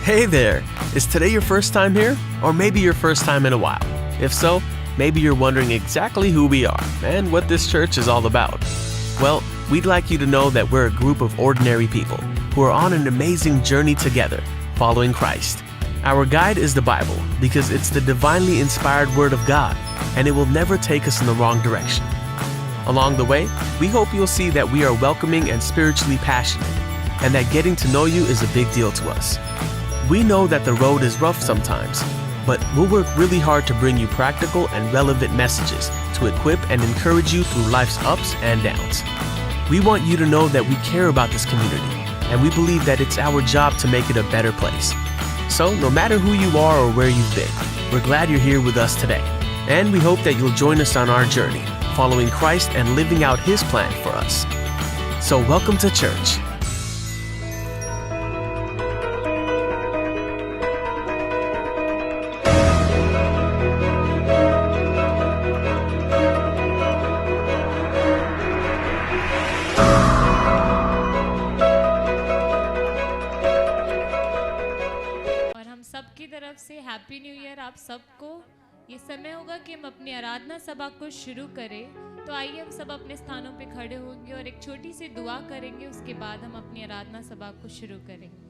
Hey there! Is today your first time here? Or maybe your first time in a while? If so, maybe you're wondering exactly who we are and what this church is all about. Well, we'd like you to know that we're a group of ordinary people who are on an amazing journey together, following Christ. Our guide is the Bible because it's the divinely inspired Word of God, and it will never take us in the wrong direction. Along the way, we hope you'll see that we are welcoming and spiritually passionate, and that getting to know you is a big deal to us. We know that the road is rough sometimes, but we'll work really hard to bring you practical and relevant messages to equip and encourage you through life's ups and downs. We want you to know that we care about this community, and we believe that it's our job to make it a better place. So, no matter who you are or where you've been, we're glad you're here with us today, and we hope that you'll join us on our journey, following Christ and living out His plan for us. So, welcome to church. Happy new year आप सबको। ये समय होगा कि हम अपनी आराधना सभा को शुरू करें, तो आइए हम सब अपने स्थानों पे खड़े होंगे और एक छोटी सी दुआ करेंगे। उसके बाद हम अपनी आराधना सभा को शुरू करेंगे।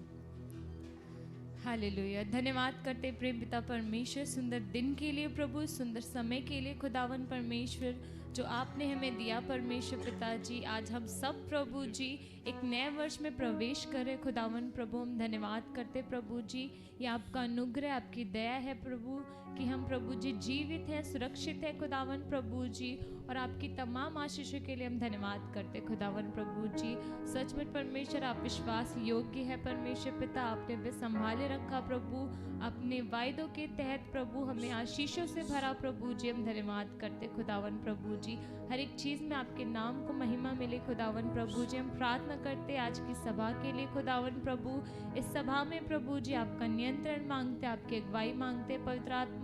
हालेलुया। धन्यवाद करते प्रेम पिता परमेश्वर सुंदर दिन के लिए, प्रभु सुंदर समय के लिए खुदावन परमेश्वर जो आपने हमें दिया परमेश्वर पिताजी। आज हम सब प्रभु जी एक नए वर्ष में प्रवेश करें खुदावन प्रभु। हम धन्यवाद करते प्रभु जी, ये आपका अनुग्रह आपकी दया है प्रभु कि हम प्रभु जी जीवित हैं, सुरक्षित है खुदावन प्रभु जी, और आपकी तमाम आशीषों के लिए हम धन्यवाद करते खुदावन प्रभु जी। सचमुच परमेश्वर आप विश्वास योग्य है परमेश्वर पिता, आपने हमें संभाले रखा प्रभु, अपने वायदों के तहत प्रभु हमें आशीषों से भरा प्रभु जी। हम धन्यवाद करते खुदावन प्रभु जी, हर एक चीज़ में आपके नाम को महिमा मिले खुदावन प्रभु जी। हम प्रार्थना करते आज की सभा के लिए खुदावन प्रभु। इस सभा में प्रभु जी आपका नियंत्रण मांगते, आपकी अगुवाई मांगते। पवित्र आत्मा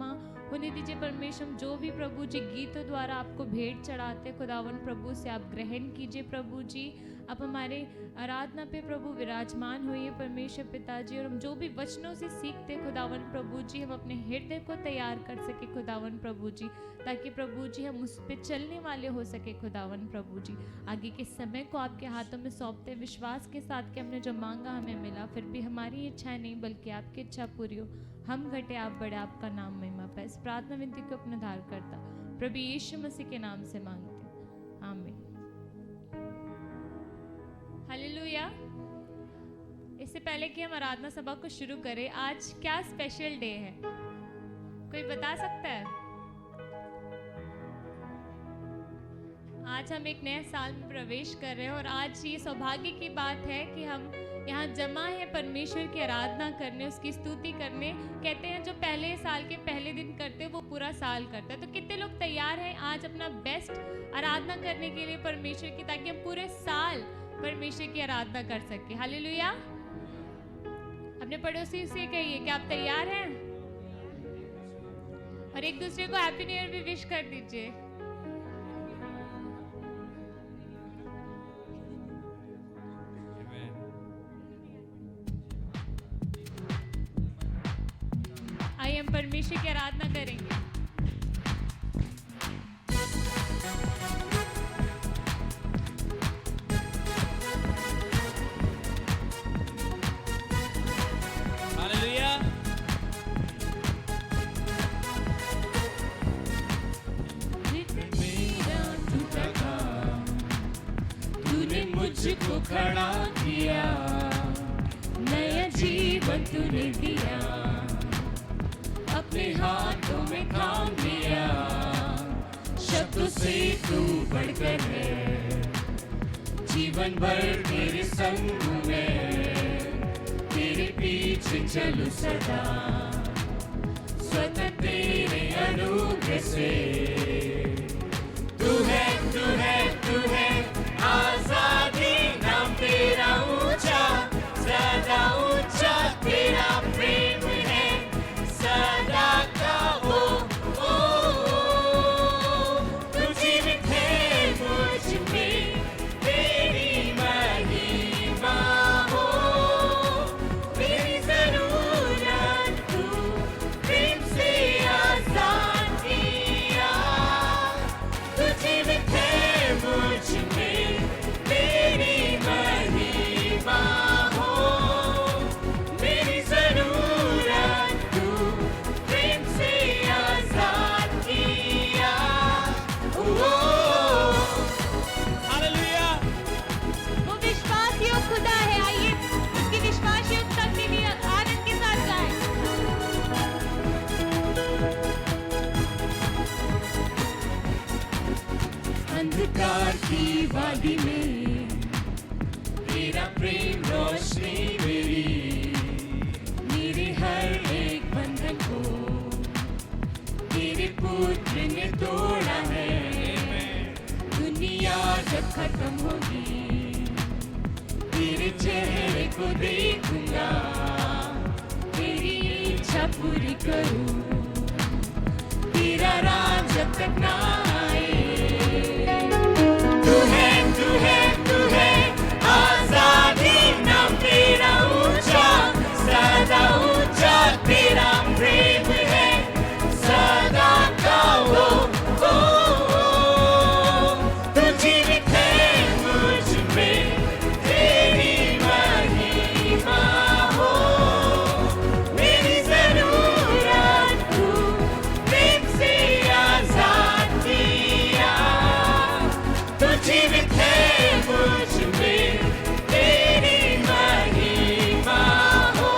होने दीजिए परमेश्वर, जो भी प्रभु जी गीतों द्वारा आपको भेंट चढ़ाते खुदावन प्रभु से आप ग्रहण कीजिए प्रभु जी। आप हमारे आराधना पे प्रभु विराजमान होइए परमेश्वर पिताजी, और हम जो भी वचनों से सीखते खुदावन प्रभु जी, हम अपने हृदय को तैयार कर सके खुदावन प्रभु जी, ताकि प्रभु जी हम उस पे चलने वाले हो सके खुदावन प्रभु जी। आगे के समय को आपके हाथों में सौंपते विश्वास के साथ कि हमने जो मांगा हमें मिला, फिर भी हमारी इच्छा नहीं बल्कि आपकी इच्छा पूरी हो। हम घटे आप बड़े, आपका नाम महिमा पाए। इस प्रार्थना विनती को अपना धार करता प्रभु यीशु मसीह के नाम से मांगते, आमीन। हालेलुया। इससे पहले कि हम आराधना सभा को शुरू करें, आज क्या स्पेशल डे है, कोई बता सकता है? आज हम एक नए साल में प्रवेश कर रहे हैं, और आज ये सौभाग्य की बात है कि हम यहाँ जमा है परमेश्वर की आराधना करने, उसकी स्तुति करने। कहते हैं जो पहले साल के पहले दिन करते हैं वो पूरा साल करता है। तो कितने लोग तैयार हैं आज अपना बेस्ट आराधना करने के लिए परमेश्वर की, ताकि हम पूरे साल परमेश्वर की आराधना कर सके। हालेलुया। अपने पड़ोसी से कहिए कि आप तैयार हैं, और एक दूसरे को हैप्पी न्यू ईयर भी विश कर दीजिए। आइए हम परमेश्वर की आराधना करेंगे। मुझको खड़ा किया, नया जीवन तूने दिया, अपने हाथों में थाम लिया। शब्दों से तू बढ़कर है, जीवन भर तेरे संग में, तेरे पीछे चलूं सदा, स्वतः तेरे अनुग्रह से। तू है, तू है, तू है आजादी, नाम तेरा ऊंचा, सदा ऊंचा तेरा प्रेम है, सदा का वो तू जीवित है मुझ में, तेरी महिमा हो, तेरी जरूरत पुत्र ने तोड़ा है। दुनिया जब खत्म होगी तेरे चेहरे को देखूंगा, तेरी इच्छा पूरी करूं, तेरा राज जब तक ना आए। तू है आजादी, नाम तेरा ऊंचा, सदा ऊंचा तेरा प्रेम है, सदा का वो तू जीवित है मुझ में, तेरी महिमा हो, मेरी जरूरत तू प्रेम से आजाद किया। तू जीवित है मुझ में, तेरी महिमा हो,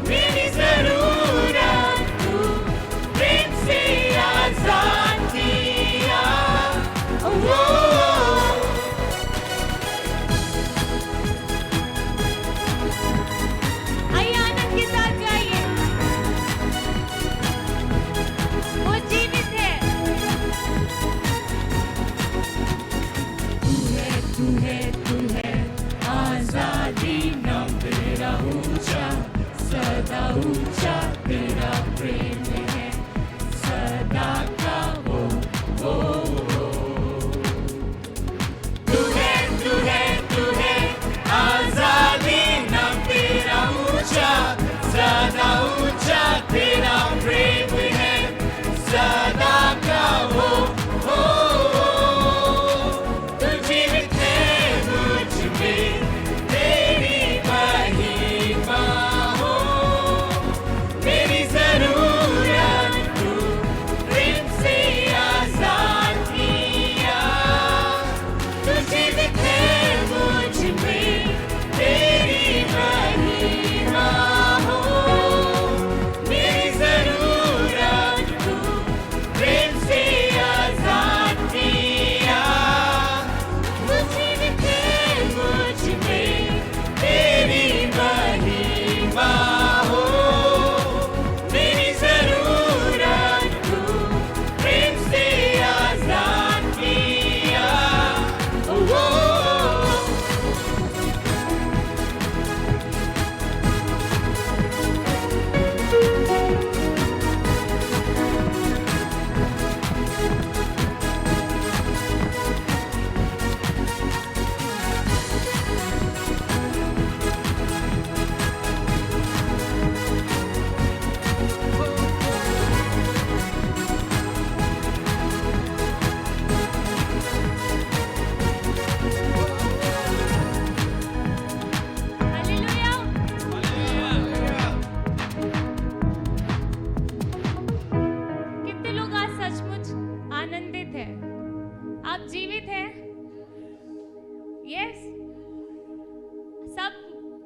मेरी जरूरत तू प्रेम से आजाद किया। आइए आनंद के साथ गाइए, वो जीवित है। तू है आजादी, नाम तेरा ऊंचा, सदा ऊंचा तेरा प्रेम है, सदा का वो तू है आजादी, नाम तेरा ऊंचा, सदा ऊंचा तेरा प्रेम है, सदा का वो तू जीवित है मुझ में, तेरी महिमा हो, मेरी जरूरत तू प्रेम से आजाद किया। तू जीवित है मुझ में, तेरी महिमा हो, मेरी जरूरत तू प्रेम से आजाद किया। तू जीवित है मुझ में, तेरी महिमा हो, मेरी जरूरत तू प्रेम से आजाद किया। कितने लोग आज सचमुच आनंदित हैं? आप जीवित हैं? यस। सब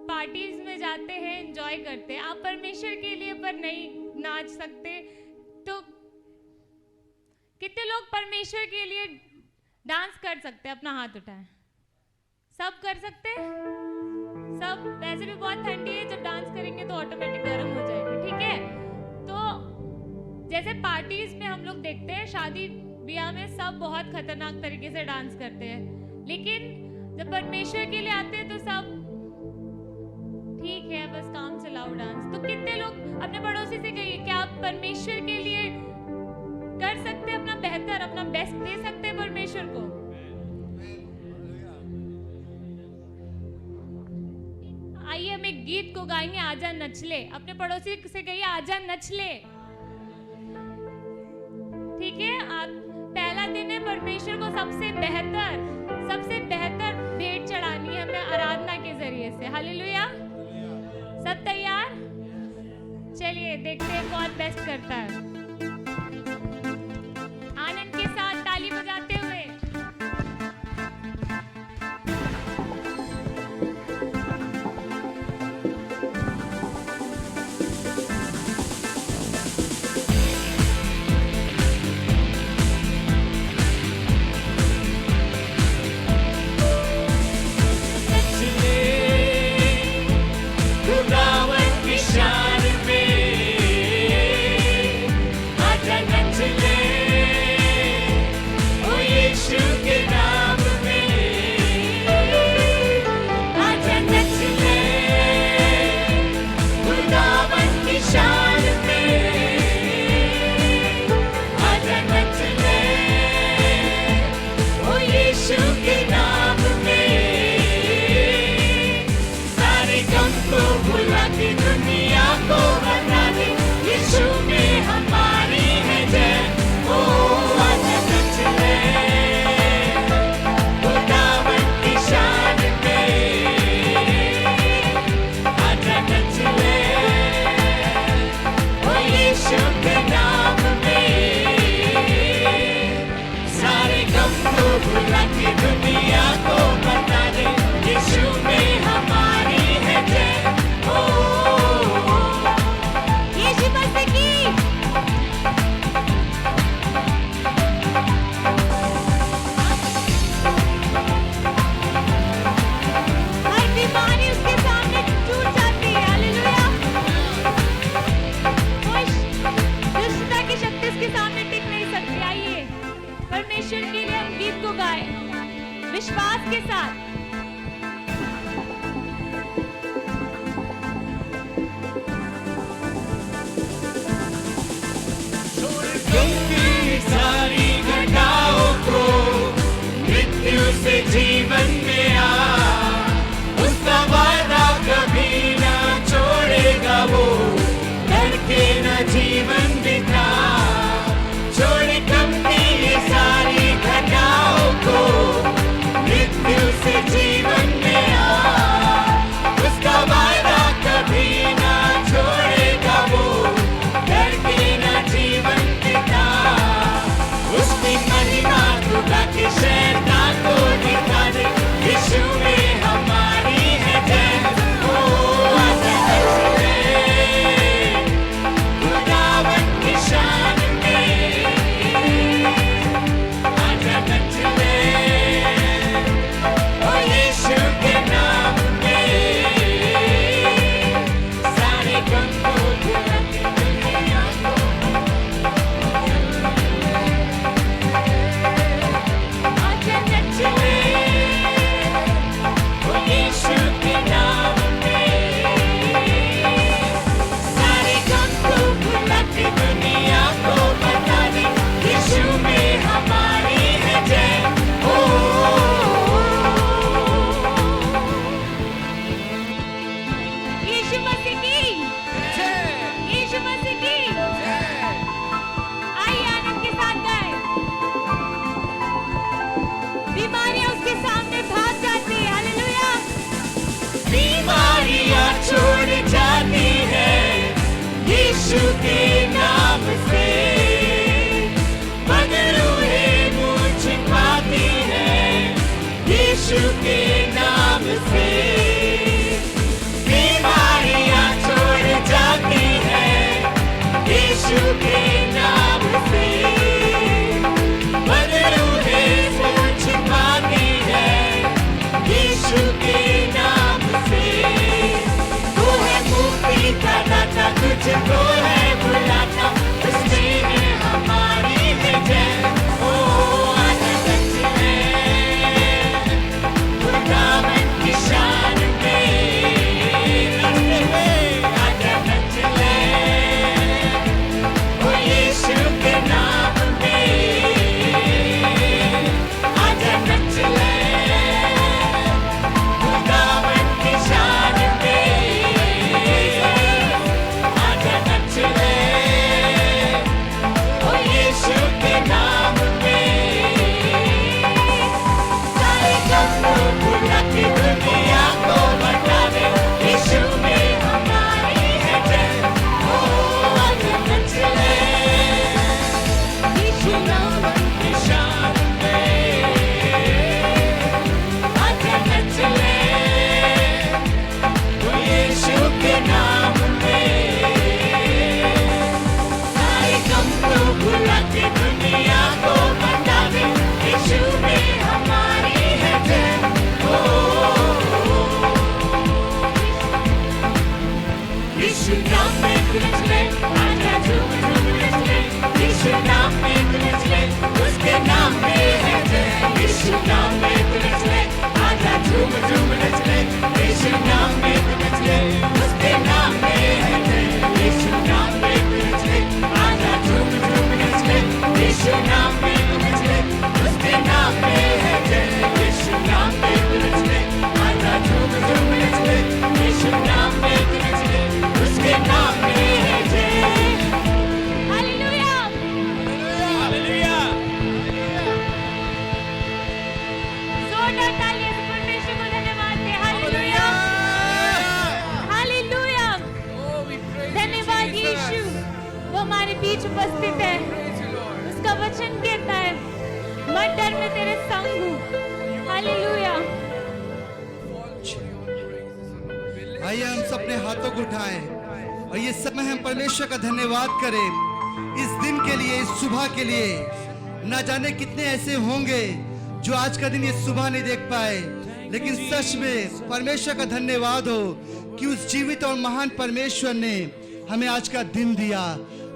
पार्टीज में जाते हैं, एंजॉय करते हैं, आप परमेश्वर के लिए पर नहीं नाच सकते, तो कितने लोग परमेश्वर के लिए डांस कर सकते हैं? अपना हाथ उठाएं। सब कर सकते हैं? सब? वैसे भी बहुत ठंडी है, जब डांस करेंगे तो ऑटोमेटिक गर्म हो जाएगी, ठीक है? तो जैसे पार्टीज में हम लोग देखते हैं, शादी ब्याह में सब बहुत खतरनाक तरीके से डांस करते हैं, लेकिन जब परमेश्वर के लिए आते हैं तो सब ठीक है, बस काम चलाओ डांस। तो कितने लोग अपने पड़ोसी से कहिए, क्या आप परमेश्वर के लिए कर सकते हैं? अपना बेहतर, अपना बेस्ट दे सकते हैं परमेश्वर को? आइए हम एक गीत को गाएंगे, आजा नच ले। अपने पड़ोसी से कहिए, आजा नच ले। ठीक है? आप पहला दिन है, परमेश्वर को सबसे बेहतर भेंट चढ़ानी है हमें आराधना के जरिए से। हालेलुया। सब तैयार? चलिए देखते हैं कौन बेस्ट करता है। आनंद के साथ ताली बजाते हुए। खुदावन की शान में से बीमारियां छोड़ जाती है, यीशु के नाम से बदरूहें सोच पाती है, यीशु के नाम से। वो है मुक्ति का दाता, तुझको है बुलाता, उसमें है हमारी है जय। ओ आनंद है खुदावन की शान में, आनंद है ओ यीशु के नाम में, आनंद है खुदावन की शान में, आनंद है ओ यीशु के नाम में। सारे कब्रों भुला के दुनिया को बतावे, यीशु में हमारी है जय। ओ आनंद है यीशु नाम की शान में, आनंद है ओ यीशु के नाम में। सारे कब्रों भुला के दुनिया को बतावे, यीशु में हमारी है जय। ओ यीशु नाम में कुछ ले, आजा झूम झूम ले, यीशु नाम में कुछ ले, उसके नाम में है जय। यीशु नाम में कुछ ले, आजा झूम झूम ले, यीशु नाम में कुछ ले, उसके नाम में है जय। यीशु नाम में कुछ ले, आजा झूम झूम ले, यीशु नाम में कुछ ले, उसके नाम में है जय। यीशु नाम में कुछ ले, आजा झूम झूम ले, यीशु नाम में कुछ ले, उसके नाम में है जय। हालेलुया। जोरदार तालियां से परमेश्वर को धन्यवाद दें। Hallelujah, hallelujah. धन्यवाद यीशु, वो हमारे बीच उपस्थित है। उसका वचन कहता है, मत डर, मैं तेरे संग हूँ। हालेलुया। आइए हम सब अपने हाथों को उठाएं और ये समय हम परमेश्वर का धन्यवाद करें इस दिन के लिए, इस सुबह के लिए। ना जाने कितने ऐसे होंगे जो आज का दिन ये सुबह नहीं देख पाए, लेकिन सच में परमेश्वर का धन्यवाद हो कि उस जीवित और महान परमेश्वर ने हमें आज का दिन दिया,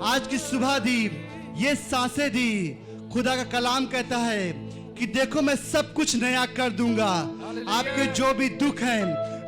आज की सुबह दी, ये सांसें दी। खुदा का कलाम कहता है कि देखो मैं सब कुछ नया कर दूंगा। आपके जो भी दुख हैं,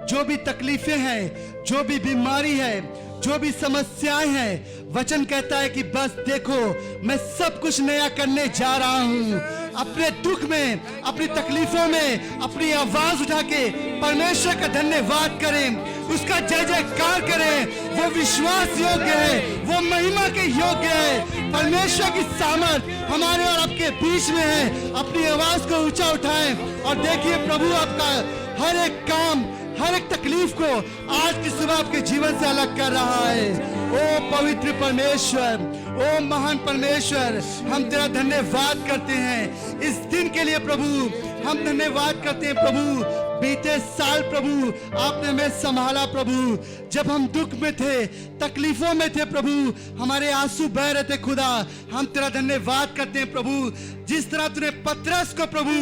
जो भी तकलीफें हैं, जो भी बीमारी है, जो भी समस्याएं हैं, वचन कहता है कि बस देखो मैं सब कुछ नया करने जा रहा हूं। अपने दुख में, अपनी तकलीफों में अपनी आवाज उठा के परमेश्वर का धन्यवाद करें, उसका जय जयकार करें। वो विश्वास योग्य है, वो महिमा के योग्य है। परमेश्वर की सामर्थ हमारे और आपके बीच में है। अपनी आवाज को ऊंचा उठाएं और देखिए प्रभु आपका हर एक काम, हर एक तकलीफ को आज की सुबह आपके जीवन से अलग कर रहा है। ओ पवित्र परमेश्वर, ओ महान परमेश्वर, हम तेरा धन्यवाद करते हैं इस दिन के लिए प्रभु। हम धन्यवाद करते हैं प्रभु, बीते साल प्रभु आपने हमें संभाला प्रभु। जब हम दुख में थे, तकलीफों में थे प्रभु, हमारे आंसू बह रहे थे खुदा, हम तेरा धन्यवाद करते हैं प्रभु। जिस तरह तूने पतरस को प्रभु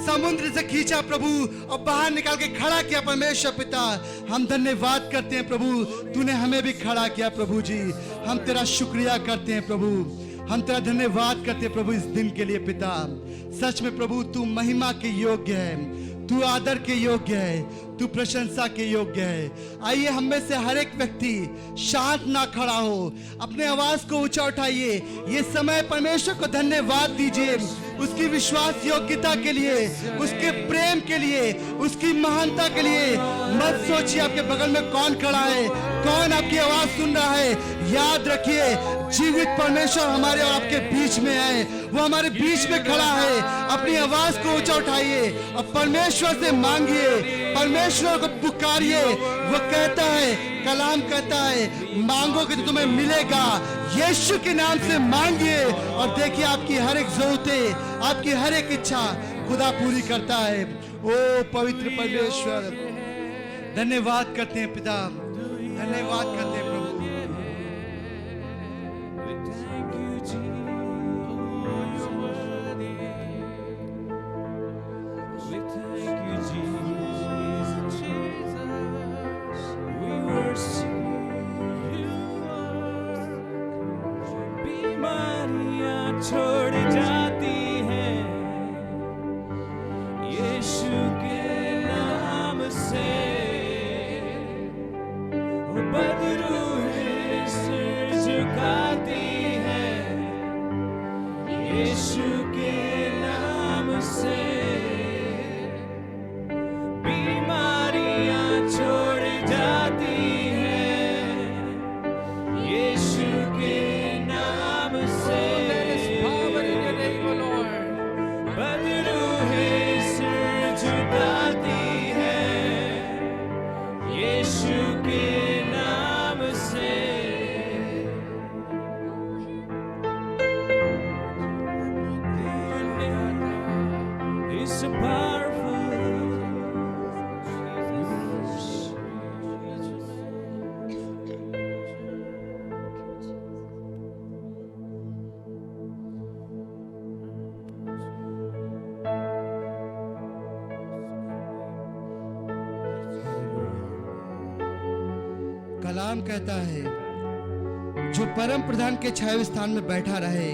समुद्र से खींचा प्रभु और बाहर निकाल के खड़ा किया परमेश्वर पिता, हम धन्यवाद करते हैं प्रभु। तूने हमें भी खड़ा किया प्रभु जी, हम तेरा शुक्रिया करते हैं प्रभु। हम तेरा धन्यवाद करते हैं प्रभु इस दिन के लिए पिता। सच में प्रभु तू महिमा के योग्य है, तू आदर के योग्य है, तू प्रशंसा के योग्य है। आइए हम में से हर एक व्यक्ति शांत ना खड़ा हो, अपने आवाज को ऊंचा उठाइए। ये समय परमेश्वर को धन्यवाद दीजिए उसकी विश्वास योग्यता के लिए, उसके प्रेम के लिए, उसकी महानता के लिए। मत सोचिए आपके बगल में कौन खड़ा है, कौन आपकी आवाज सुन रहा है। याद रखिए जीवित परमेश्वर हमारे और आपके बीच में है, वो हमारे बीच में खड़ा है। अपनी आवाज को ऊंचा उठाइए और परमेश्वर से मांगिए, परमेश्वर को पुकारिए। वो कहता है, कलाम कहता है, मांगोगे तो तुम्हें मिलेगा। यीशु के नाम से मांगिए और देखिए आपकी हर एक जरूरतें, आपकी हर एक इच्छा खुदा पूरी करता है। ओ पवित्र परमेश्वर, धन्यवाद करते हैं पिता, धन्यवाद करते हैं प्रभु। Thank you, Jesus. You're worthy. We thank you, Jesus. We worship you. बीमारियां छोड़ जाती हैं यीशु के नाम से। वो बदरूहें सिर झुकाती हैं यीशु के नाम से। बीमारियां छोड़ जाती हैं यीशु के नाम से। बदरूहें सिर झुकाती हैं यीशु के नाम से। It's so powerful. कलाम कहता है, जो परम प्रधान के छाया स्थान में बैठा रहे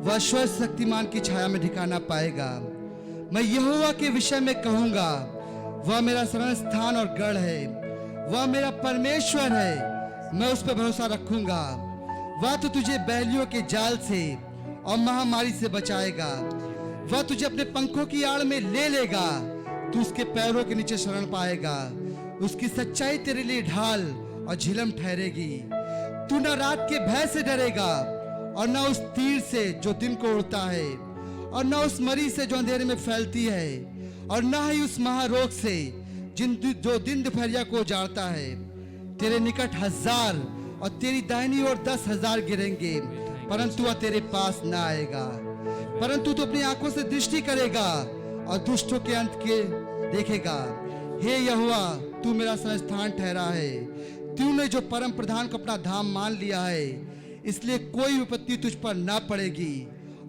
वह सर्वशक्तिमान की छाया में ठिकाना पाएगा। मैं यहोवा के विषय में कहूंगा, वह मेरा शरण स्थान और गढ़ है, वह मेरा परमेश्वर है, मैं उस पर भरोसा रखूंगा। वह तो तुझे बैलियों के जाल से और महामारी से बचाएगा। वह तुझे अपने पंखों की आड़ में ले लेगा, तू उसके पैरों के नीचे शरण पाएगा। उसकी सच्चाई तेरे लिए ढाल और झिलम ठहरेगी। तू न रात के भय से डरेगा और न उस तीर से जो दिन को उड़ता है, और न उस मरी से जो अंधेरे में फैलती है, और न ही उस महारोग से जो दिन दोपहरिया को उजाड़ता है। तेरे निकट 1000 और तेरी दाहिनी ओर 10,000 गिरेंगे, परंतु वह तेरे पास न आएगा। परंतु तू अपनी आंखों से दृष्टि करेगा और दुष्टों के अंत के देखेगा। हे यहोवा, तू मेरा संस्थान ठहरा है। तूने जो परम प्रधान को अपना धाम मान लिया है, इसलिए कोई विपत्ति तुझ पर ना पड़ेगी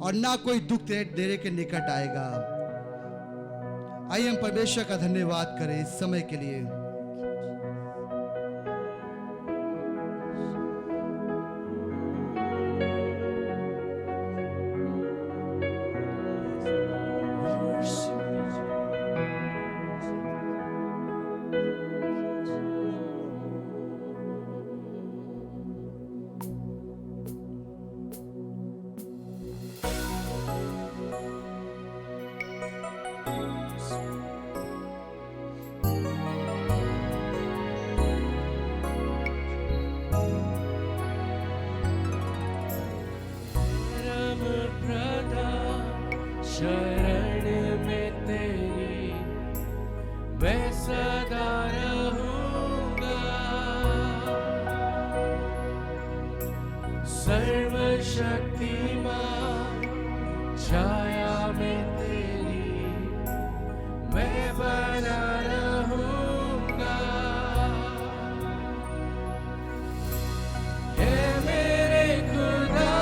और ना कोई दुख तेरे के निकट आएगा। आइए हम परमेश्वर का धन्यवाद करें इस समय के लिए। शरण में तेरी मैं सदा रहूंगा। सर्वशक्तिमान छाया में तेरी मैं बना रहूंगा। हे मेरे खुदा,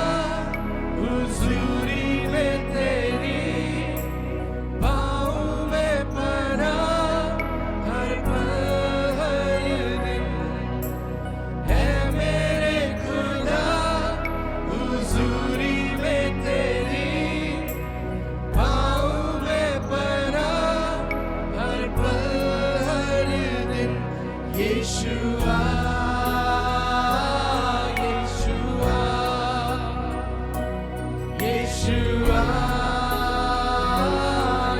हुजूरी में तेरी Yeshua, Yeshua, Yeshua,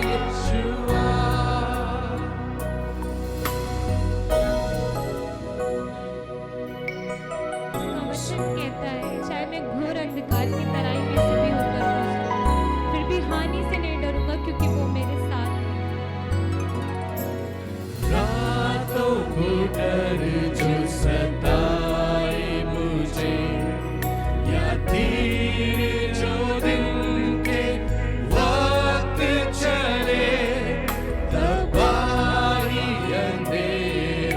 Yeshua. वचन कहता है, चाहे मैं घोर अंधकार की तराई में से भी होकर गुजरूं, फिर भी हानि से नहीं डरूंगा, क्योंकि वो मेरे साथ है। रातों को डर जो सताए मुझे, या तीर जो दिन के वक्त चले, तबाही अंधेरा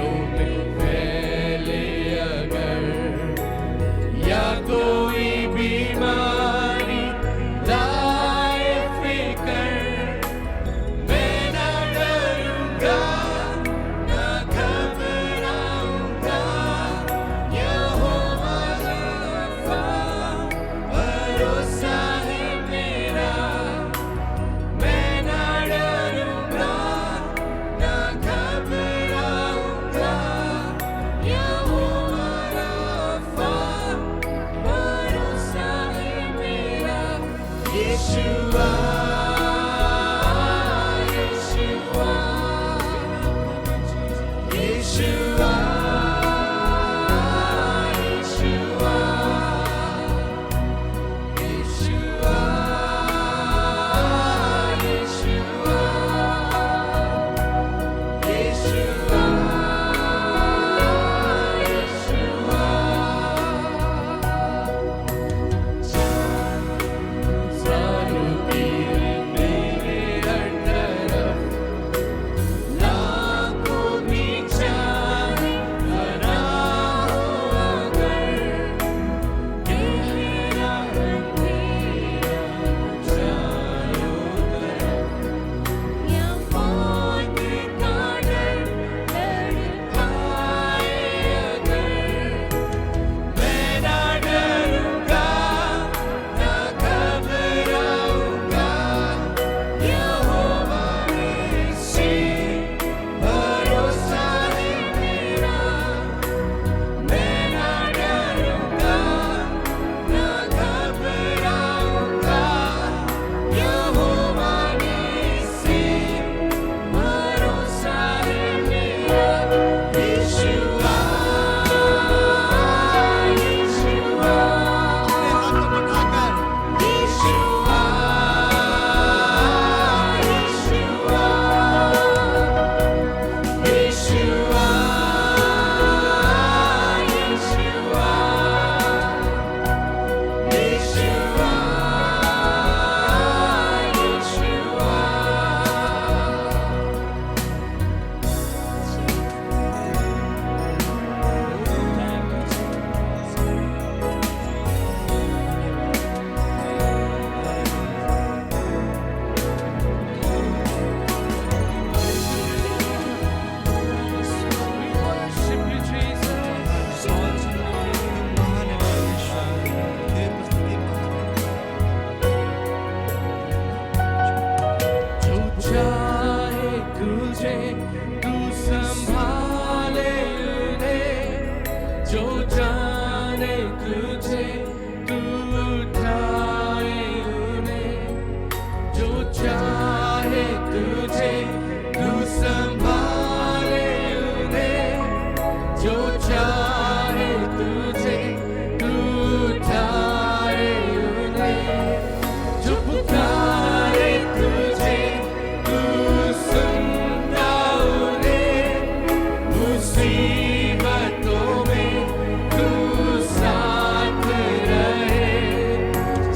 तुझे तू उठाए उन्हें, जो चाहे तुझे तू संभाले उन्हें, जो चाहे तुझे तू उठाए उन्हें, जो पुकारे तुझे तू सुनता उन्हें, मुसीबतों में तू साथ रहे,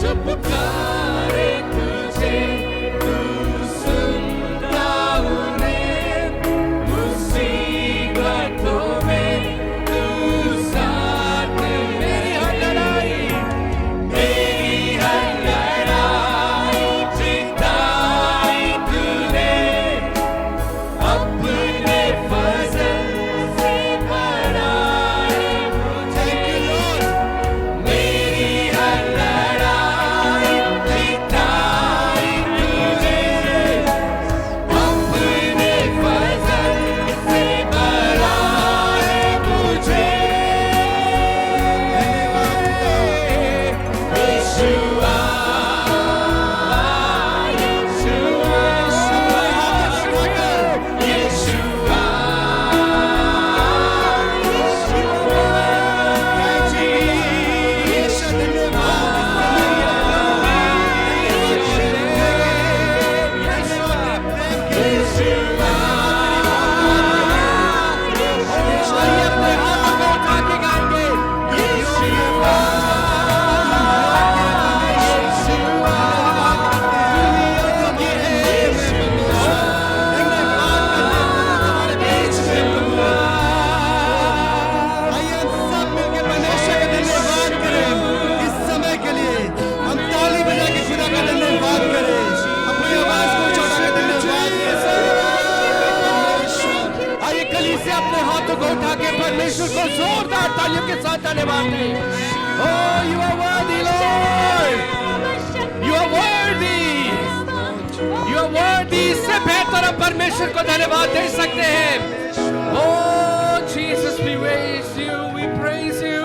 जो पुकारे तुझे तू सुनता उन्हें, मुसीबतों में तू साथ मेरी हर लड़ाई जिताई तूने, अपने फजल से बढ़ाए मुझे, मेरी हर लड़ाई जिताई तूने, अपने फजल से बढ़ाए मुझे, यीशुआ, आइए हम सब मिलकर परमेश्वर का धन्यवाद करें। इस समय के लिए हम ताली बजा के खुदा का धन्यवाद करें। अपनी आवाज को चौड़ा कर धन्यवाद करें। आइए कलीसिया से अपने हाथों को उठा के परमेश्वर को जोरदार तालियों के साथ धन्यवाद दें। Oh, you are worthy, Lord. You are worthy. You are worthy. इससे बेहतर हम परमेश्वर को धन्यवाद दे सकते हैं। Oh, Jesus, we raise you, we praise you,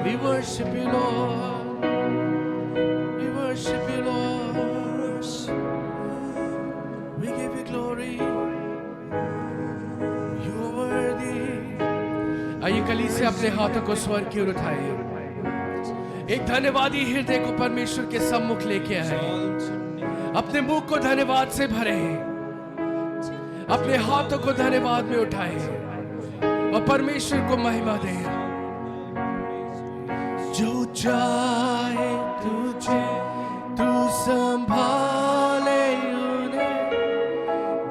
we worship you, Lord. We worship you, Lord. We give you glory. You are worthy. आइए कलीसिया अपने हाथों को स्वर्ग की ओर उठाए, एक धन्यवादी हृदय को परमेश्वर के सम्मुख लेके आए, अपने मुंह को धन्यवाद से भरे, अपने हाथों को धन्यवाद में उठाए और परमेश्वर को महिमा दे। जो चाहे तुझे तू संभाले उन्हें,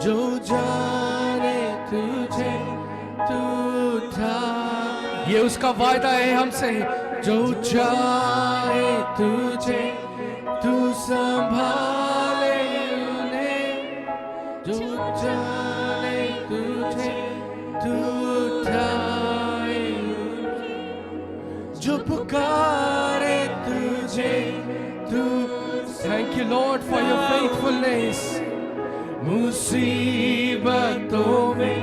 जो जाने तुझे तू उठा, ये उसका वायदा है हमसे। जो चाहे तुझे तू संभाले उन्हें, जो जाने तुझे तू उठाए उन्हें, जो पुकारे तुझे तू। Thank you Lord for your faithfulness. मुसीबतों में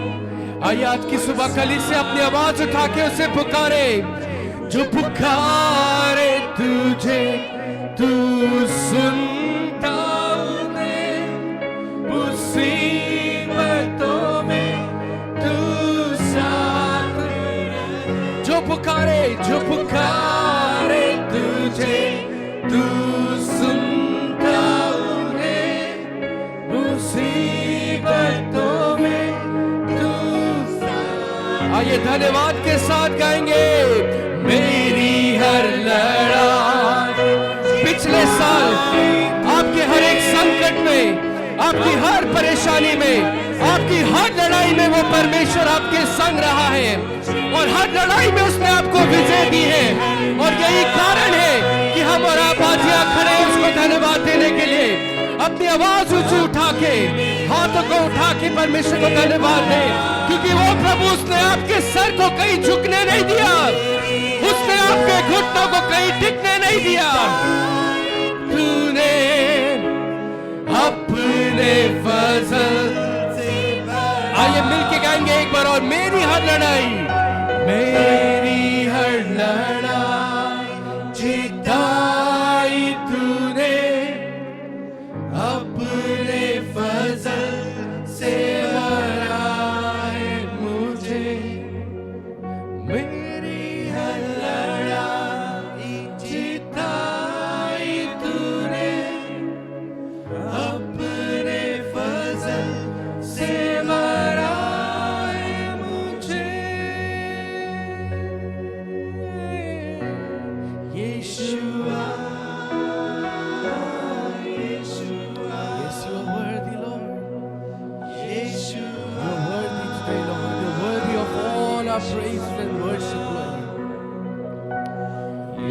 आइए आज की सुबह कलीसिया अपनी आवाज उठा के उसे पुकारे, जो पुकारे तुझे तू सुनता उन्हें, मुसीबतों में तू साथ रहे, जो पुकारे तुझे तू सुनता उन्हें, मुसीबतों में तू साथ। आइए धन्यवाद के साथ गाएंगे। मेरी हर लड़ाई, पिछले साल आपके हर एक संकट में, आपकी हर परेशानी में, आपकी हर लड़ाई में वो परमेश्वर आपके संग रहा है और हर लड़ाई में उसने आपको विजय दी है। और यही कारण है कि हम और आप आज यहाँ खड़े हैं उसको धन्यवाद देने के लिए। अपनी आवाज ऊंची उठा के, हाथों को उठा के परमेश्वर को धन्यवाद दें, क्योंकि वो प्रभु उसने आपके सर को कहीं झुकने नहीं दिया, उसने आपके घुटनों को कहीं टिकने नहीं दिया। तूने अपने फजल से, आइए मिलके गाएंगे एक बार और। मेरी हर लड़ाई, मेरी हर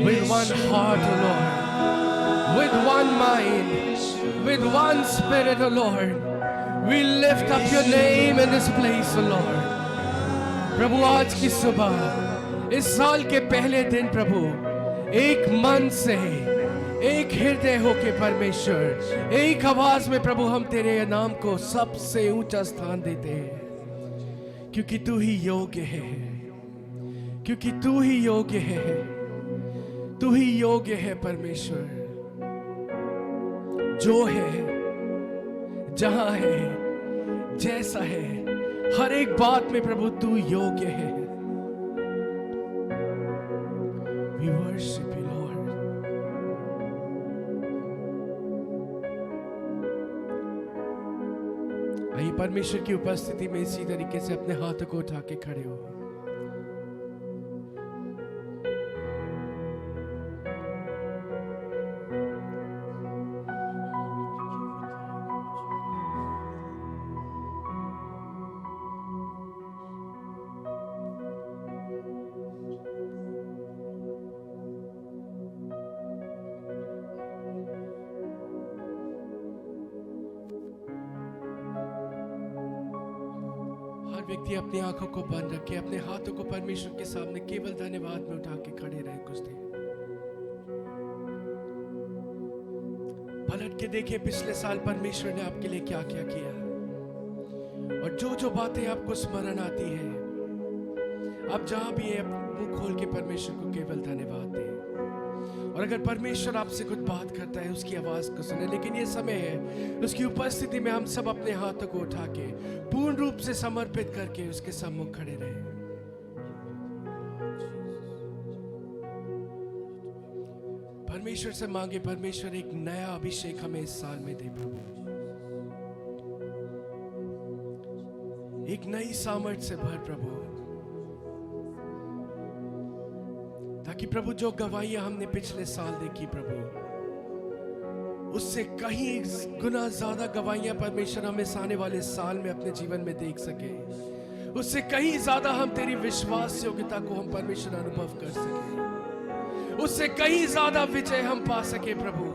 with one heart, O Lord, with one mind, with one spirit, O Lord. We lift up your name in this place, O Lord. प्रभु आज की सुबह, इस साल के पहले दिन प्रभु, एक मन से, एक हृदय होके परमेश्वर, एक आवाज में प्रभु हम तेरे नाम को सबसे ऊंचा स्थान देते हैं, क्योंकि तू ही योग्य है, क्योंकि तू ही योग्य है, तू ही योग्य है परमेश्वर। जो है, जहां है, जैसा है, हर एक बात में प्रभु तू योग्य है। We worship you, Lord. आइए परमेश्वर की उपस्थिति में इसी तरीके से अपने हाथों को उठा के खड़े हो। व्यक्ति अपनी आंखों को बंद रखे, अपने हाथों को परमेश्वर के सामने केवल धन्यवाद में उठा के खड़े रहे कुछ देर। पलट के देखिए पिछले साल परमेश्वर ने आपके लिए क्या क्या किया, और जो जो बातें आपको स्मरण आती है, आप जहां भी है मुंह खोल के परमेश्वर को केवल धन्यवाद दें। और अगर परमेश्वर आपसे कुछ बात करता है, उसकी आवाज को सुने। लेकिन ये समय है उसकी उपस्थिति में हम सब अपने हाथों को उठा के पूर्ण रूप से समर्पित करके उसके सम्मुख खड़े रहे। परमेश्वर से मांगे, परमेश्वर एक नया अभिषेक हमें इस साल में दे प्रभु, एक नई सामर्थ से भर प्रभु, ताकि प्रभु जो गवाहियां हमने पिछले साल देखी प्रभु, उससे कहीं गुना ज्यादा गवाहियां परमेश्वर हम इस आने वाले साल में अपने जीवन में देख सके। उससे कहीं ज्यादा हम तेरी विश्वास योग्यता को हम परमेश्वर अनुभव कर सके, उससे कहीं ज्यादा विजय हम पा सके प्रभु।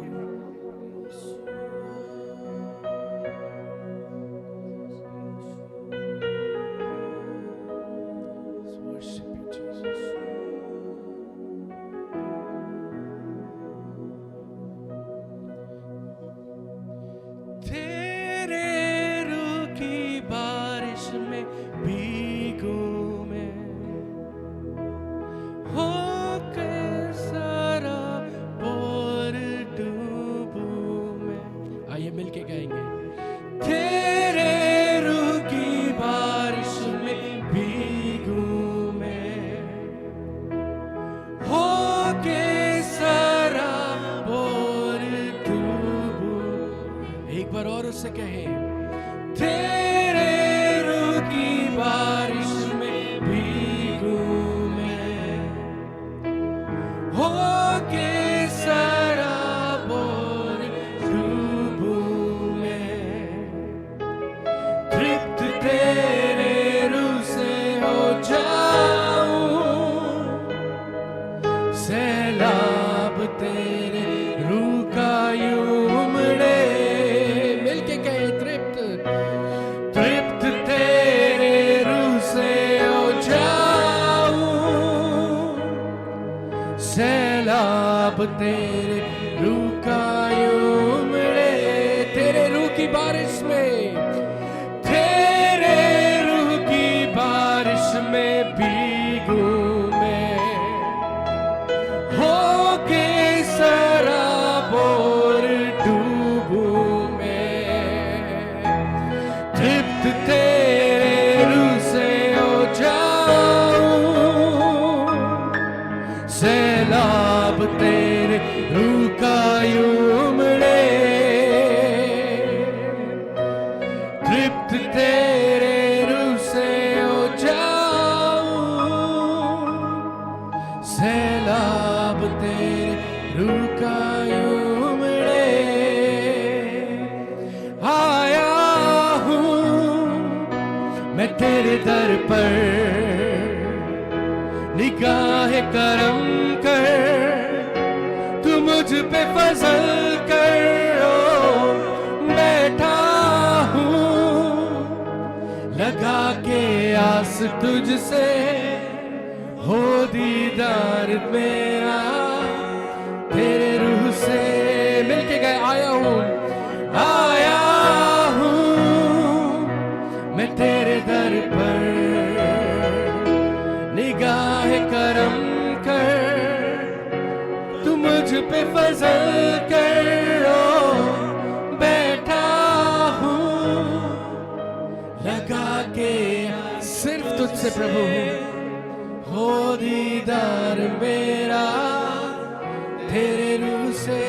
तेरे रूह का उमड़े, तेरे रूह की बारिश में, तेरे रूह की बारिश में भीगूं मैं, होके सराबोर डूबूं मैं, तृप्त तेरे रूह से हो जाऊं, सैलाब तेरे रूह का उमड़े, तृप्त तेरे रूह से हो जाऊं, सैलाब तेरे रूह का उमड़े। आया हूँ मैं तेरे दर पर, निगाह करम कर तुझसे हो दीदार मेरा, तेरे रूह से मिलके गए आया हूँ मैं तेरे दर पर, निगाह करम कर तू मुझ पे फजल कर, बैठा हूँ लगा के सिर्फ तुझसे प्रभु हो दीदार मेरा, तेरे रूह से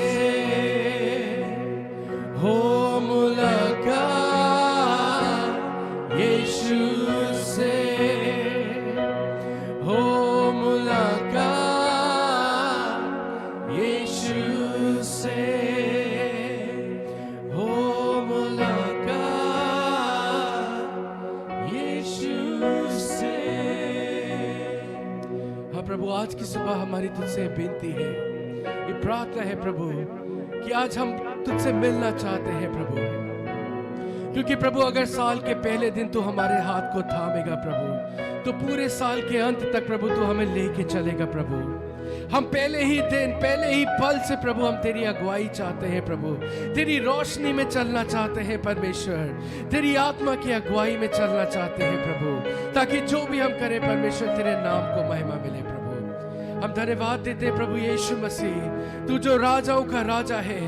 हो मुलाकात यीशु से, हो मुलाकात यीशु से, हो मुलाकात यीशु से। हाँ प्रभु, आज की सुबह हमारी तुझसे बेनती है, ये प्रार्थना है प्रभु कि आज हम तुझसे मिलना चाहते हैं प्रभु, क्योंकि प्रभु अगर साल के पहले दिन तू हमारे हाथ को थामेगा प्रभु, तो पूरे साल के अंत तक प्रभु तू हमें लेके चलेगा प्रभु। हम पहले ही दिन, पहले ही पल से प्रभु हम तेरी अगुवाई चाहते हैं प्रभु, तेरी रोशनी में चलना चाहते हैं परमेश्वर, तेरी आत्मा की अगुवाई में चलना चाहते हैं प्रभु, ताकि जो भी हम करें परमेश्वर तेरे नाम को महिमा मिले प्रभु। हम धन्यवाद देते हैं प्रभु यीशु मसीह, तू जो राजाओं का राजा है,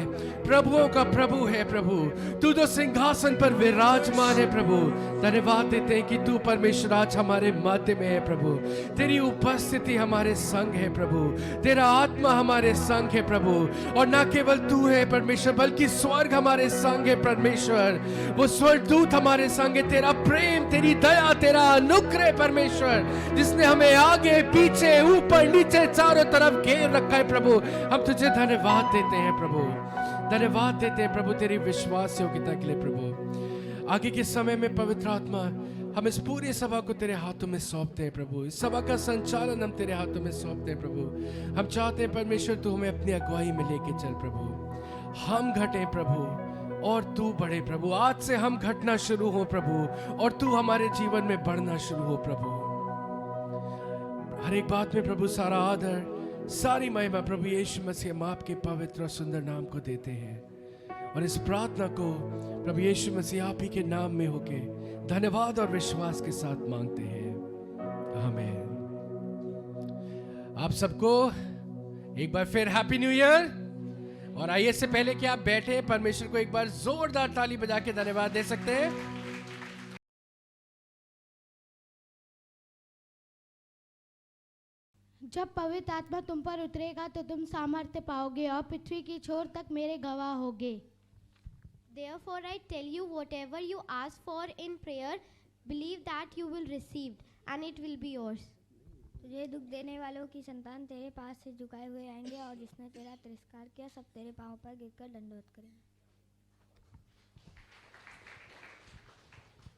प्रभुओं का प्रभु है प्रभु, तू जो सिंहासन पर विराजमान है प्रभु। धन्यवाद देते हैं कि तू परमेश्वर आज हमारे मध्य में है प्रभु, तेरी उपस्थिति हमारे संग है प्रभु, तेरा आत्मा हमारे संग है प्रभु, और ना केवल तू है परमेश्वर बल्कि स्वर्ग हमारे संग है परमेश्वर, वो स्वर्गदूत हमारे संग है। तेरा प्रेम, तेरी दया, तेरा अनुग्रह परमेश्वर, जिसने हमें आगे पीछे ऊपर नीचे चारों तरफ घेर रखा है प्रभु, हम तुझे धन्यवाद देते हैं प्रभु, धन्यवाद देते हैं प्रभु तेरी विश्वास योग्यता के लिए प्रभु। आगे के समय में पवित्र आत्मा हम इस पूरी सभा को तेरे हाथों में सौंपते हैं प्रभु, इस सभा का संचालन हम तेरे हाथों में सौंपते हैं प्रभु। हम चाहते हैं परमेश्वर तू हमें अपनी अगुवाई में लेके चल प्रभु, हम घटे प्रभु और तू बढ़े प्रभु। आज से हम घटना शुरू हो प्रभु और तू हमारे जीवन में बढ़ना शुरू हो प्रभु। हर एक बात में प्रभु सारा आदर, सारी महिमा प्रभु यीशु मसीह हम आपके पवित्र और सुंदर नाम को देते हैं, और इस प्रार्थना को प्रभु यीशु मसीह आप ही के नाम में होके धन्यवाद और विश्वास के साथ मांगते हैं, आमीन। आप सबको एक बार फिर हैप्पी न्यू ईयर। और आइए से पहले कि आप बैठे, परमेश्वर को एक बार जोरदार ताली बजा के धन्यवाद दे सकते हैं। जब पवित्र आत्मा तुम पर उतरेगा तो तुम सामर्थ्य पाओगे और पृथ्वी की छोर तक मेरे गवाह होगे। Therefore I tell you, whatever you ask for in prayer, believe that you will receive, and it will be yours. तुझे दुख देने वालों की संतान तेरे पास से झुकाए हुए आएंगे, और जिसने तेरा तिरस्कार किया सब तेरे पांवों पर गिरकर दंडवत करेंगे।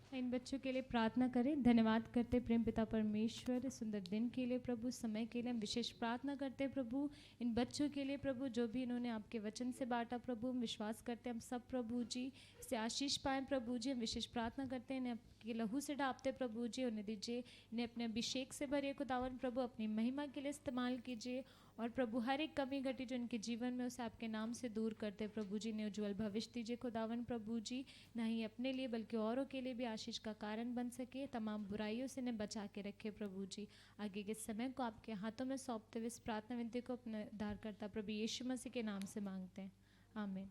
इन बच्चों के लिए प्रार्थना करें। धन्यवाद करते प्रेम पिता परमेश्वर इस सुंदर दिन के लिए प्रभु, समय के लिए हम विशेष प्रार्थना करते हैं प्रभु इन बच्चों के लिए प्रभु, जो भी इन्होंने आपके वचन से बांटा प्रभु, हम विश्वास करते हैं हम सब प्रभु जी से आशीष पाएं प्रभु जी। हम विशेष प्रार्थना करते हैं इन्हें आपके लहू से ढापते प्रभु जी, उन्हें दीजिए, इन्हें अपने अभिषेक से भरिए खुदावन प्रभु, अपनी महिमा के लिए इस्तेमाल कीजिए, और प्रभु हर एक कमी घटी जो इनके जीवन में उसे आपके नाम से दूर करते प्रभु जी। ने उज्ज्वल भविष्य दीजिए खुदावन प्रभु जी, ना ही अपने लिए बल्कि औरों के लिए भी आशीष का कारण बन सके, तमाम बुराइयों से इन्हें बचा के रखे प्रभु जी। आगे के समय को आपके हाथों में सौंपते हुए इस प्रार्थना विनती को अपने उद्धारकर्ता प्रभु यीशु मसीह के नाम से मांगते हैं, आमीन।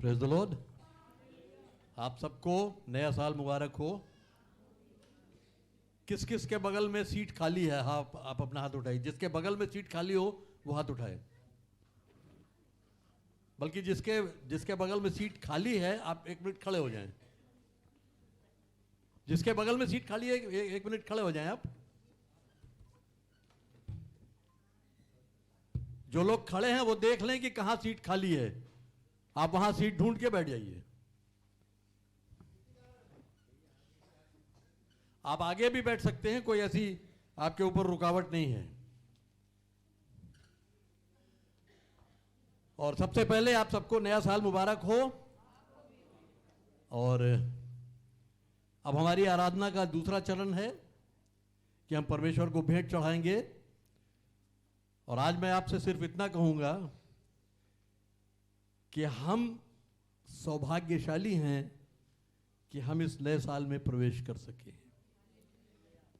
Praise the Lord. आप सबको नया साल मुबारक हो। किस किस के बगल में सीट खाली है? हाँ, आप अपना हाथ उठाइए। जिसके बगल में सीट खाली हो वो हाथ उठाए। बल्कि जिसके बगल में सीट खाली है आप 1 मिनट खड़े हो जाएं। जिसके बगल में सीट खाली है 1 मिनट खड़े हो जाएं आप। जो लोग खड़े हैं वो देख लें कि कहां सीट खाली है, आप वहां सीट ढूंढ के बैठ जाइए। आप आगे भी बैठ सकते हैं, कोई ऐसी आपके ऊपर रुकावट नहीं है। और सबसे पहले आप सबको नया साल मुबारक हो। और अब हमारी आराधना का दूसरा चरण है कि हम परमेश्वर को भेंट चढ़ाएंगे। और आज मैं आपसे सिर्फ इतना कहूंगा कि हम सौभाग्यशाली हैं कि हम इस नए साल में प्रवेश कर सके।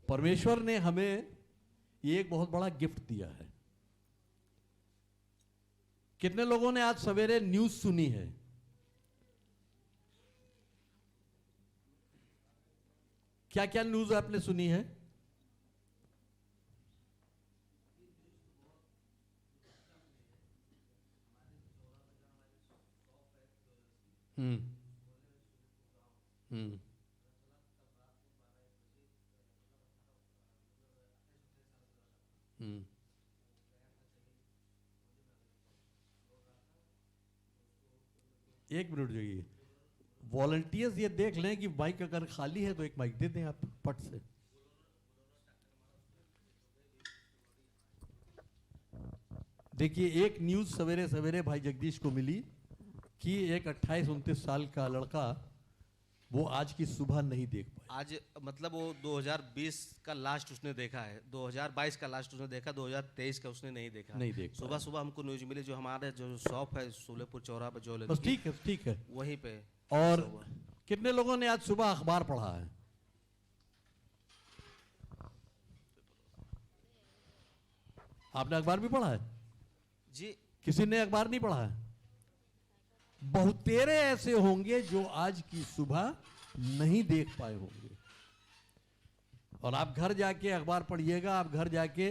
परमेश्वर ने हमें ये एक बहुत बड़ा गिफ्ट दिया है। कितने लोगों ने आज सवेरे न्यूज सुनी है? क्या क्या न्यूज आपने सुनी है? हम्म हम्म हम्म एक मिनट जाइए। वॉलंटियर्स ये देख लें कि माइक अगर खाली है तो एक माइक दे दें आप पट से। देखिए, एक न्यूज सवेरे सवेरे भाई जगदीश को मिली कि एक 28-29 साल का लड़का वो आज की सुबह नहीं देख पाया। आज मतलब वो 2020 का लास्ट उसने देखा है, 2022 का लास्ट उसने देखा, 2023 का उसने नहीं देखा। नहीं देख सुबह सुबह हमको न्यूज मिली, जो हमारे जो शॉप है सुलेपुर चौराहा पे जो बस ठीक है वहीं पे। और कितने लोगों ने आज सुबह अखबार पढ़ा है? आपने अखबार भी पढ़ा है जी? किसी ने अखबार नहीं पढ़ा है? बहुतेरे ऐसे होंगे जो आज की सुबह नहीं देख पाए होंगे। और आप घर जाके अखबार पढ़िएगा, आप घर जाके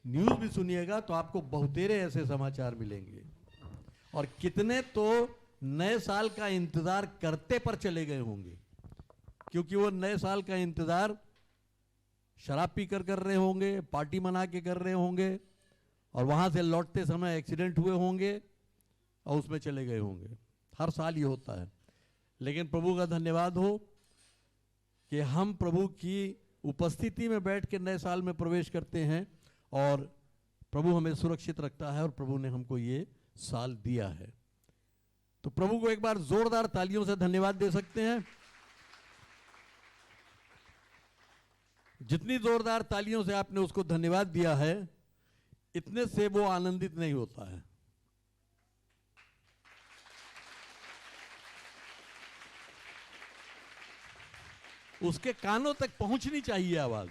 न्यूज भी सुनिएगा तो आपको बहुतेरे ऐसे समाचार मिलेंगे। और कितने तो नए साल का इंतजार करते पर चले गए होंगे, क्योंकि वो नए साल का इंतजार शराब पीकर कर रहे होंगे, पार्टी मना के कर रहे होंगे, और वहां से लौटते समय एक्सीडेंट हुए होंगे और उसमें चले गए होंगे। हर साल ये होता है। लेकिन प्रभु का धन्यवाद हो कि हम प्रभु की उपस्थिति में बैठ के नए साल में प्रवेश करते हैं और प्रभु हमें सुरक्षित रखता है और प्रभु ने हमको ये साल दिया है। तो प्रभु को एक बार जोरदार तालियों से धन्यवाद दे सकते हैं। जितनी जोरदार तालियों से आपने उसको धन्यवाद दिया है, इतने से वो आनंदित नहीं होता है। उसके कानों तक पहुंचनी चाहिए आवाज।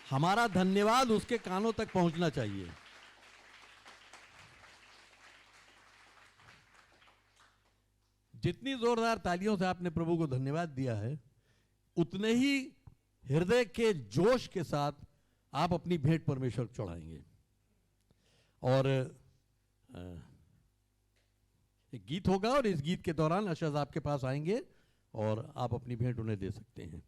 हमारा धन्यवाद उसके कानों तक पहुंचना चाहिए। जितनी जोरदार तालियों से आपने प्रभु को धन्यवाद दिया है, उतने ही हृदय के जोश के साथ आप अपनी भेंट परमेश्वर को चढ़ाएंगे। और एक गीत होगा और इस गीत के दौरान अशज आपके पास आएंगे और आप अपनी भेंट उन्हें दे सकते हैं।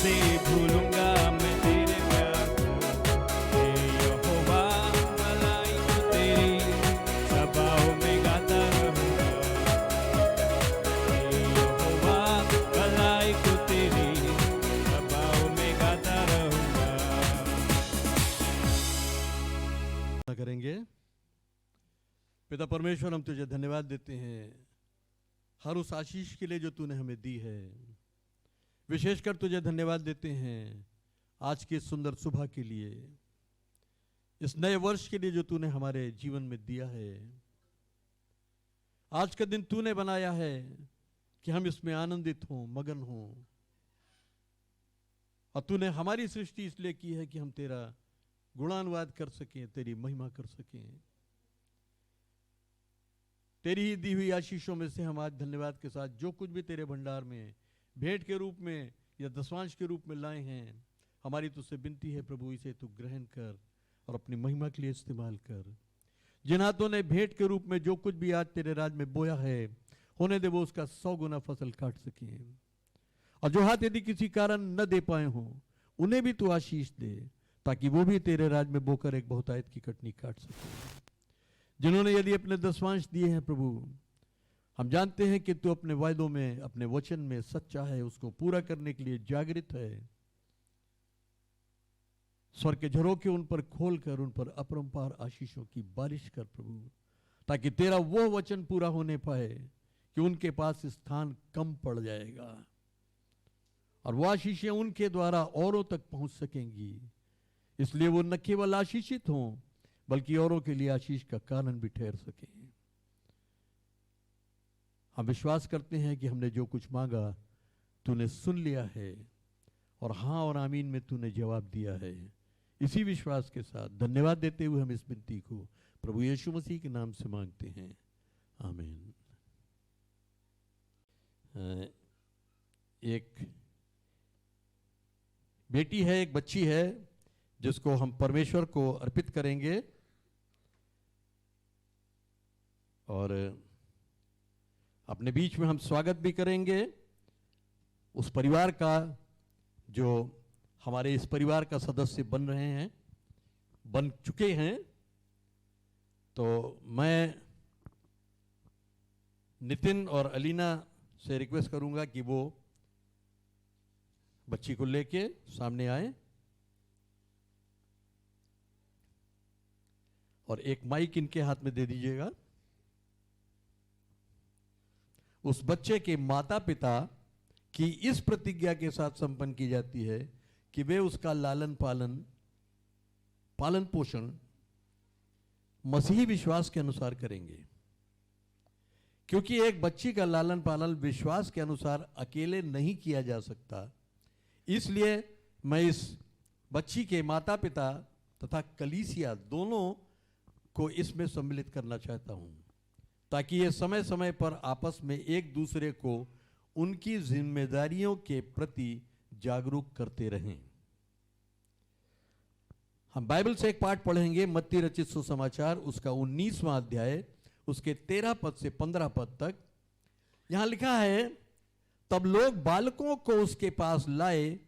कैसे भूलूंगा मैं तेरे प्यार को। हे यहोवा भलाई तो तेरी सभाओं में गाता रहूंगा। हे यहोवा भलाई तो तेरी सभाओं में गाता रहूंगा। करेंगे। पिता परमेश्वर, हम तुझे धन्यवाद देते हैं हर उस आशीष के लिए जो तूने हमें दी है। विशेषकर तुझे धन्यवाद देते हैं आज की सुंदर सुबह के लिए, इस नए वर्ष के लिए जो तूने हमारे जीवन में दिया है। आज का दिन तूने बनाया है कि हम इसमें आनंदित हों, मगन हों, और तूने हमारी सृष्टि इसलिए की है कि हम तेरा गुणानुवाद कर सकें, तेरी महिमा कर सकें। तेरी ही दी हुई आशीषों में से हम आज धन्यवाद के साथ जो कुछ भी तेरे भंडार में भेंट के रूप में या दशवांश के रूप में लाए हैं, हमारी तुझसे विनती है प्रभु, इसे तू ग्रहण कर और अपनी महिमा के लिए इस्तेमाल कर। जिन हाथों ने भेंट के रूप में जो कुछ भी आज तेरे राज में बोया है, होने दे वो उसका 100 गुना फसल काट सके। और जो हाथ यदि किसी कारण न दे पाए हों, उन्हें भी तू आशीष दे, ताकि वो भी तेरे राज में बोकर एक बहुतायत की कटनी काट सके। जिन्होंने यदि अपने दशवांश दिए हैं प्रभु, हम जानते हैं कि तू अपने वायदों में, अपने वचन में सच्चा है, उसको पूरा करने के लिए जागृत है। स्वर्ग के झरोखे उन पर खोलकर उन पर अपरंपार आशीषों की बारिश कर प्रभु, ताकि तेरा वो वचन पूरा होने पाए कि उनके पास स्थान कम पड़ जाएगा और वो आशीषें उनके द्वारा औरों तक पहुंच सकेंगी। इसलिए वो न केवल आशीषित हों, बल्कि औरों के लिए आशीष का कारण भी ठहर सके। हम विश्वास करते हैं कि हमने जो कुछ मांगा तूने सुन लिया है, और हाँ और आमीन में तूने जवाब दिया है। इसी विश्वास के साथ धन्यवाद देते हुए हम इस विनती को प्रभु यीशु मसीह के नाम से मांगते हैं, आमीन। एक बेटी है, एक बच्ची है, जिसको हम परमेश्वर को अर्पित करेंगे, और अपने बीच में हम स्वागत भी करेंगे उस परिवार का जो हमारे इस परिवार का सदस्य बन रहे हैं, बन चुके हैं। तो मैं नितिन और अलीना से रिक्वेस्ट करूंगा कि वो बच्ची को लेके सामने आए और एक माइक इनके हाथ में दे दीजिएगा। उस बच्चे के माता पिता की इस प्रतिज्ञा के साथ संपन्न की जाती है कि वे उसका लालन पालन पोषण मसीही विश्वास के अनुसार करेंगे। क्योंकि एक बच्ची का लालन पालन विश्वास के अनुसार अकेले नहीं किया जा सकता, इसलिए मैं इस बच्ची के माता पिता तथा कलीसिया दोनों को इसमें सम्मिलित करना चाहता हूं, ताकि ये समय समय पर आपस में एक दूसरे को उनकी जिम्मेदारियों के प्रति जागरूक करते रहें। हम बाइबल से एक पाठ पढ़ेंगे, मत्ती रचित सुसमाचार उसका 19वां अध्याय, उसके 13 पद से 15 पद तक। यहां लिखा है, तब लोग बालकों को उसके पास लाए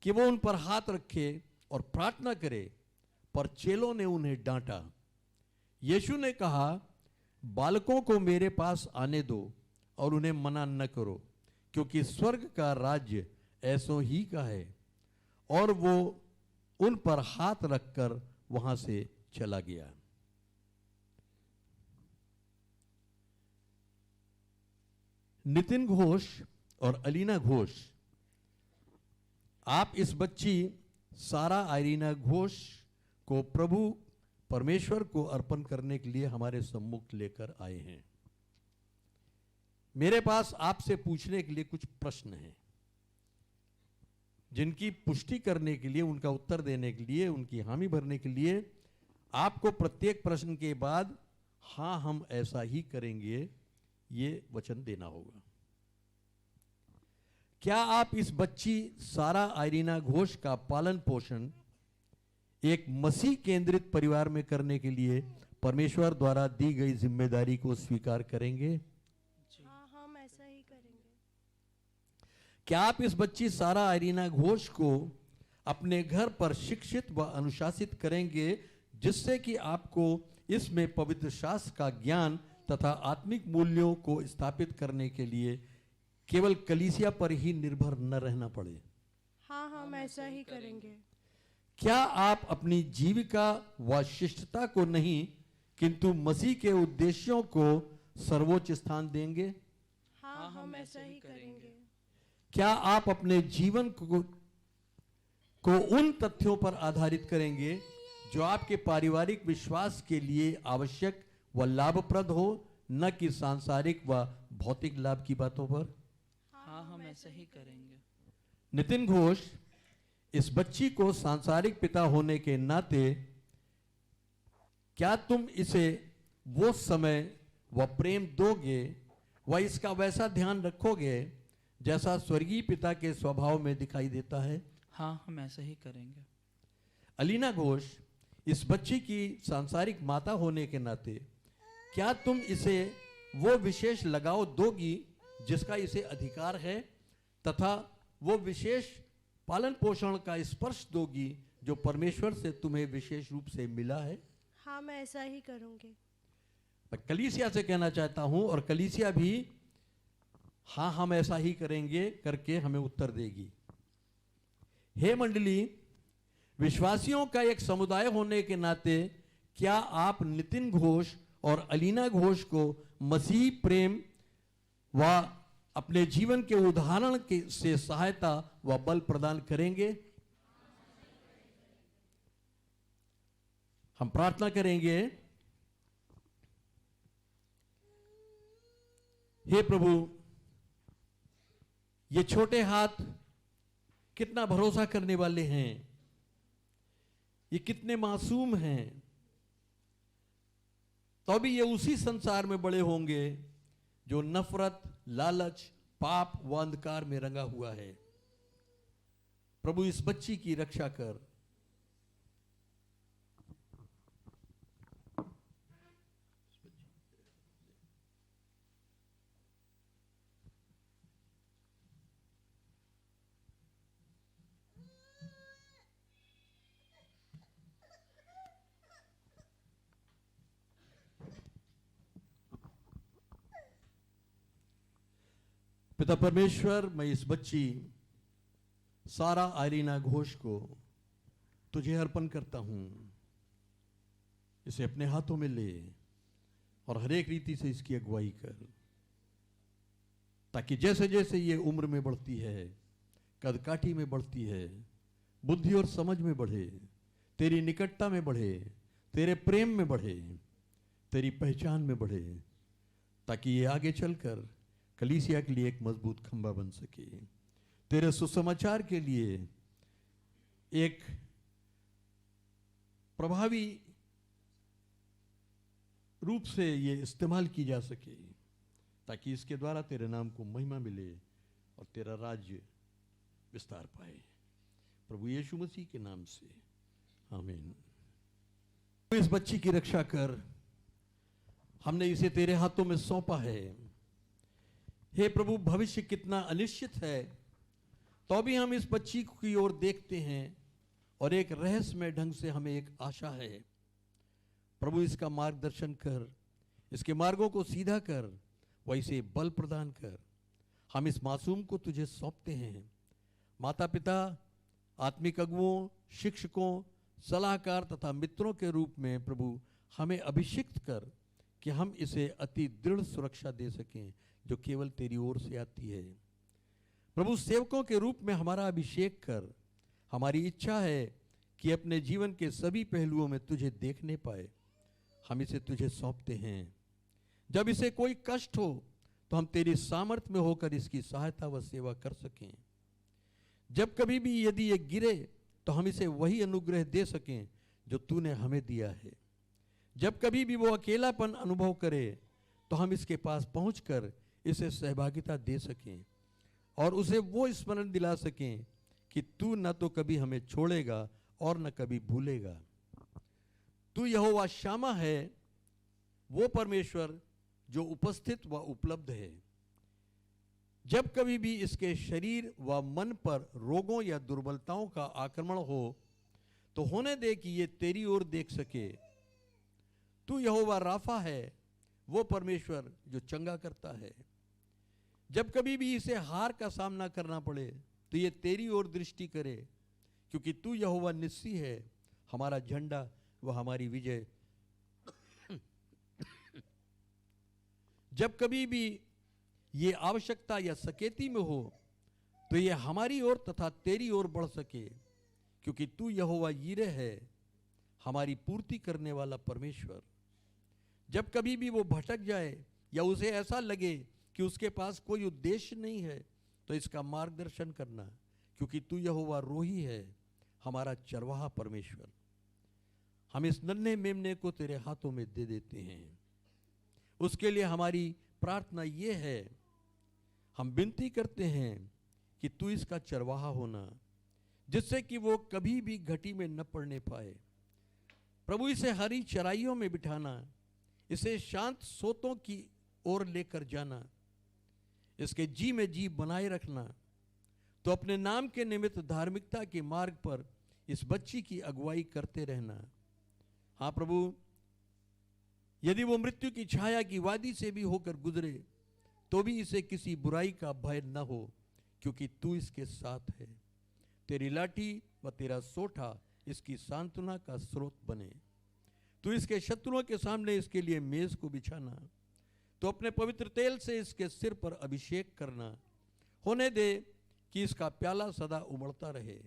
कि वो उन पर हाथ रखे और प्रार्थना करे, पर चेलों ने उन्हें डांटा। यीशु ने कहा, बालकों को मेरे पास आने दो और उन्हें मना न करो, क्योंकि स्वर्ग का राज्य ऐसो ही का है। और वो उन पर हाथ रखकर वहां से चला गया। नितिन घोष और अलीना घोष, आप इस बच्ची सारा आइरीना घोष को प्रभु परमेश्वर को अर्पण करने के लिए हमारे सम्मुख लेकर आए हैं। मेरे पास आपसे पूछने के लिए कुछ प्रश्न हैं, जिनकी पुष्टि करने के लिए, उनका उत्तर देने के लिए, उनकी हामी भरने के लिए आपको प्रत्येक प्रश्न के बाद हाँ हम ऐसा ही करेंगे ये वचन देना होगा। क्या आप इस बच्ची सारा आइरीना घोष का पालन पोषण एक मसीह केंद्रित परिवार में करने के लिए परमेश्वर द्वारा दी गई जिम्मेदारी को स्वीकार करेंगे? हाँ, हम ऐसा ही करेंगे। क्या आप इस बच्ची सारा आइरीना घोष को अपने घर पर शिक्षित व अनुशासित करेंगे, जिससे कि आपको इसमें पवित्र शास्त्र का ज्ञान तथा आत्मिक मूल्यों को स्थापित करने के लिए केवल कलीसिया पर ही निर्भर न रहना पड़े? हाँ, हम ऐसा ही करेंगे। क्या आप अपनी जीविका व शिष्टता को नहीं किंतु मसीह के उद्देश्यों को सर्वोच्च स्थान देंगे? हाँ, हम ऐसा ही करेंगे। क्या आप अपने जीवन को उन तथ्यों पर आधारित करेंगे जो आपके पारिवारिक विश्वास के लिए आवश्यक व लाभप्रद हो, न कि सांसारिक व भौतिक लाभ की बातों पर? हाँ, हम ऐसा ही करेंगे। नितिन घोष, इस बच्ची को सांसारिक पिता होने के नाते क्या तुम इसे वो समय व प्रेम दोगे व इसका वैसा ध्यान रखोगे जैसा स्वर्गीय पिता के स्वभाव में दिखाई देता है? हाँ, हम ऐसा ही करेंगे। अलीना घोष, इस बच्ची की सांसारिक माता होने के नाते क्या तुम इसे वो विशेष लगाव दोगी जिसका इसे अधिकार है, तथा वो विशेष पालन पोषण का स्पर्श दोगी जो परमेश्वर से तुम्हें विशेष रूप से मिला है? हाँ, मैं ऐसा ही करूंगी। मैं कलीसिया से कहना चाहता हूं, और कलीसिया भी हाँ हम ऐसा ही करेंगे करके हमें उत्तर देगी। हे मंडली, विश्वासियों का एक समुदाय होने के नाते क्या आप नितिन घोष और अलीना घोष को मसीह प्रेम व अपने जीवन के उदाहरण से सहायता व बल प्रदान करेंगे? हम प्रार्थना करेंगे। हे प्रभु, ये छोटे हाथ कितना भरोसा करने वाले हैं, ये कितने मासूम हैं, तो भी ये उसी संसार में बड़े होंगे जो नफरत, लालच, पाप व अंधकार में रंगा हुआ है। प्रभु, इस बच्ची की रक्षा कर। पिता परमेश्वर, मैं इस बच्ची सारा आइरीना घोष को तुझे अर्पण करता हूं। इसे अपने हाथों में ले और हर एक रीति से इसकी अगुवाई कर, ताकि जैसे जैसे ये उम्र में बढ़ती है, कदकाठी में बढ़ती है, बुद्धि और समझ में बढ़े, तेरी निकटता में बढ़े, तेरे प्रेम में बढ़े, तेरी पहचान में बढ़े, ताकि ये आगे चलकर कलीसिया के लिए एक मजबूत खंभा बन सके, तेरे सुसमाचार के लिए एक प्रभावी रूप से ये इस्तेमाल की जा सके, ताकि इसके द्वारा तेरे नाम को महिमा मिले और तेरा राज्य विस्तार पाए। प्रभु यीशु मसीह के नाम से आमीन। इस बच्ची की रक्षा कर, हमने इसे तेरे हाथों में सौंपा है। हे प्रभु, भविष्य कितना अनिश्चित है, तो भी हम इस बच्ची की ओर देखते हैं और एक रहस्यमय ढंग से हमें एक आशा है। प्रभु, इसका मार्गदर्शन कर, इसके मार्गों को सीधा कर, वैसे बल प्रदान कर। हम इस मासूम को तुझे सौंपते हैं। माता पिता, आत्मिक अगुओं, शिक्षकों, सलाहकार तथा मित्रों के रूप में प्रभु हमें अभिषिक्त कर कि हम इसे अति दृढ़ सुरक्षा दे सकें जो केवल तेरी ओर से आती है। प्रभु, सेवकों के रूप में हमारा अभिषेक कर। हमारी इच्छा है कि अपने जीवन के सभी पहलुओं में तुझे देखने पाए। हम इसे तुझे सौंपते हैं। जब इसे कोई कष्ट हो तो हम तेरी सामर्थ्य में होकर इसकी सहायता व सेवा कर सकें। जब कभी भी यदि ये गिरे तो हम इसे वही अनुग्रह दे सकें जो तूने हमें दिया है। जब कभी भी वो अकेलापन अनुभव करे तो हम इसके पास पहुंचकर इसे सहभागिता दे सकें और उसे वो स्मरण दिला सकें कि तू न तो कभी हमें छोड़ेगा और न कभी भूलेगा। तू यहोवा शामा है, वो परमेश्वर जो उपस्थित व उपलब्ध है। जब कभी भी इसके शरीर व मन पर रोगों या दुर्बलताओं का आक्रमण हो तो होने दे कि ये तेरी ओर देख सके। तू यहोवा राफा है, वो परमेश्वर जो चंगा करता है। जब कभी भी इसे हार का सामना करना पड़े तो ये तेरी ओर दृष्टि करे, क्योंकि तू यहोवा निस्सी है, हमारा झंडा व हमारी विजय। जब कभी भी ये आवश्यकता या सकेती में हो तो ये हमारी ओर तथा तेरी ओर बढ़ सके, क्योंकि तू यहोवा यीरे है, हमारी पूर्ति करने वाला परमेश्वर। जब कभी भी वो भटक जाए या उसे ऐसा लगे कि उसके पास कोई उद्देश्य नहीं है तो इसका मार्गदर्शन करना, क्योंकि तू यहोवा रोही है, हमारा चरवाहा परमेश्वर। हम इस नन्हे मेमने को तेरे हाथों में दे देते हैं। उसके लिए हमारी प्रार्थना ये है, हम विनती करते हैं कि तू इसका चरवाहा होना, जिससे कि वो कभी भी घटी में न पड़ने पाए। प्रभु इसे हरी चराइयों में बिठाना, इसे शांत सोतों की ओर लेकर जाना, इसके जी में जी बनाए रखना। तो अपने नाम के निमित्त धार्मिकता के मार्ग पर इस बच्ची की अगुवाई करते रहना। हाँ प्रभु, यदि वो मृत्यु की छाया की वादी से भी होकर गुजरे तो भी इसे किसी बुराई का भय न हो, क्योंकि तू इसके साथ है। तेरी लाठी व तेरा सोठा इसकी सांत्वना का स्रोत बने। तू इसके शत्रुओं के सामने इसके लिए मेज को बिछाना। तो अपने पवित्र तेल से इसके सिर पर अभिषेक करना। होने दे कि इसका प्याला सदा उमड़ता रहे।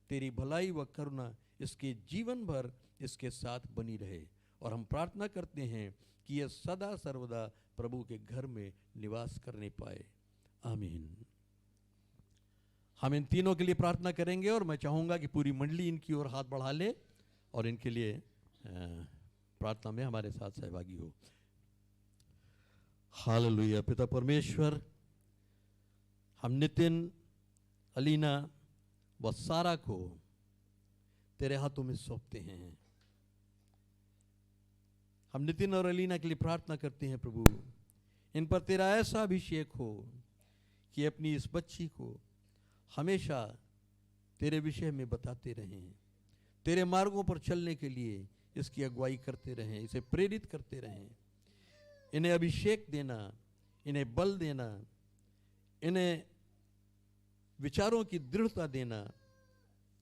तेरी भलाई व करुणा इसके जीवन भर इसके साथ बनी रहे। और हम प्रार्थना करते हैं कि यह सदा सर्वदा प्रभु के घर में निवास करने पाए। आमीन। हम इन तीनों के लिए प्रार्थना करेंगे और मैं चाहूँगा कि पूरी मंडली इनकी ओर हाथ बढ़ा ले और इनके लिए प्रार्थना में हमारे साथ सहभागी हो। हालेलुया। पिता परमेश्वर, हम नितिन, अलीना व सारा को तेरे हाथों में सौंपते हैं। हम नितिन और अलीना के लिए प्रार्थना करते हैं प्रभु, इन पर तेरा ऐसा अभिषेक हो कि अपनी इस बच्ची को हमेशा तेरे विषय में बताते रहें, तेरे मार्गों पर चलने के लिए इसकी अगुवाई करते रहें, इसे प्रेरित करते रहें। इन्हें अभिषेक देना, इन्हें बल देना, इन्हें विचारों की दृढ़ता देना,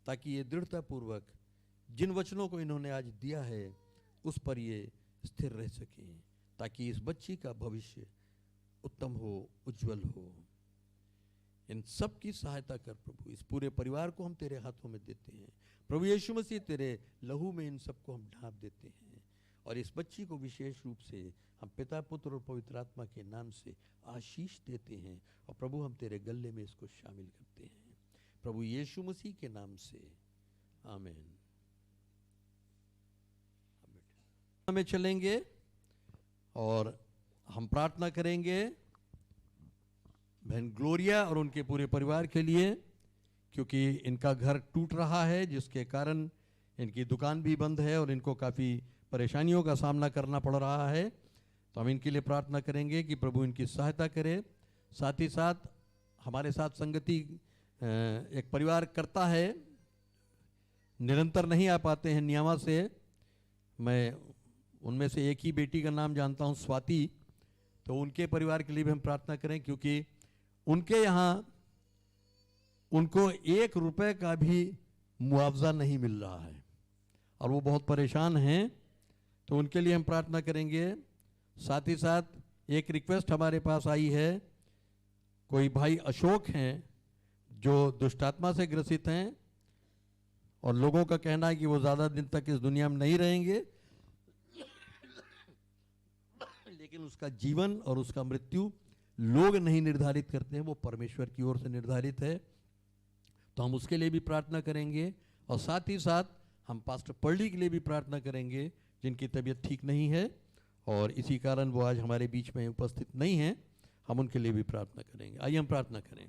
ताकि ये दृढ़तापूर्वक जिन वचनों को इन्होंने आज दिया है उस पर ये स्थिर रह सकें, ताकि इस बच्ची का भविष्य उत्तम हो, उज्जवल हो। इन सब की सहायता कर प्रभु। इस पूरे परिवार को हम तेरे हाथों में देते हैं प्रभु यीशु मसीह। तेरे लहू में इन सबको हम ढांप देते हैं और इस बच्ची को विशेष रूप से हम पिता, पुत्र और पवित्र आत्मा के नाम से आशीष देते हैं। और प्रभु, हम तेरे गले में इसको शामिल करते हैं प्रभु यीशु मसीह के नाम से। आमीन। में चलेंगे और हम प्रार्थना करेंगे बहन ग्लोरिया और उनके पूरे परिवार के लिए, क्योंकि इनका घर टूट रहा है, जिसके कारण इनकी दुकान भी बंद है और इनको काफ़ी परेशानियों का सामना करना पड़ रहा है। तो हम इनके लिए प्रार्थना करेंगे कि प्रभु इनकी सहायता करे। साथ ही साथ हमारे साथ संगति एक परिवार करता है, निरंतर नहीं आ पाते हैं नियमा से। मैं उनमें से एक ही बेटी का नाम जानता हूं, स्वाति। तो उनके परिवार के लिए भी हम प्रार्थना करें, क्योंकि उनके यहाँ उनको 1 रुपए का भी मुआवजा नहीं मिल रहा है और वो बहुत परेशान हैं। तो उनके लिए हम प्रार्थना करेंगे। साथ ही साथ एक रिक्वेस्ट हमारे पास आई है, कोई भाई अशोक हैं जो दुष्टात्मा से ग्रसित हैं और लोगों का कहना है कि वो ज़्यादा दिन तक इस दुनिया में नहीं रहेंगे, लेकिन उसका जीवन और उसका मृत्यु लोग नहीं निर्धारित करते हैं, वो परमेश्वर की ओर से निर्धारित है। तो हम उसके लिए भी प्रार्थना करेंगे और साथ ही साथ हम पास्टर पर्ली के लिए भी प्रार्थना करेंगे, जिनकी तबीयत ठीक नहीं है और इसी कारण वो आज हमारे बीच में उपस्थित नहीं हैं। हम उनके लिए भी प्रार्थना करेंगे। आइए हम प्रार्थना करें।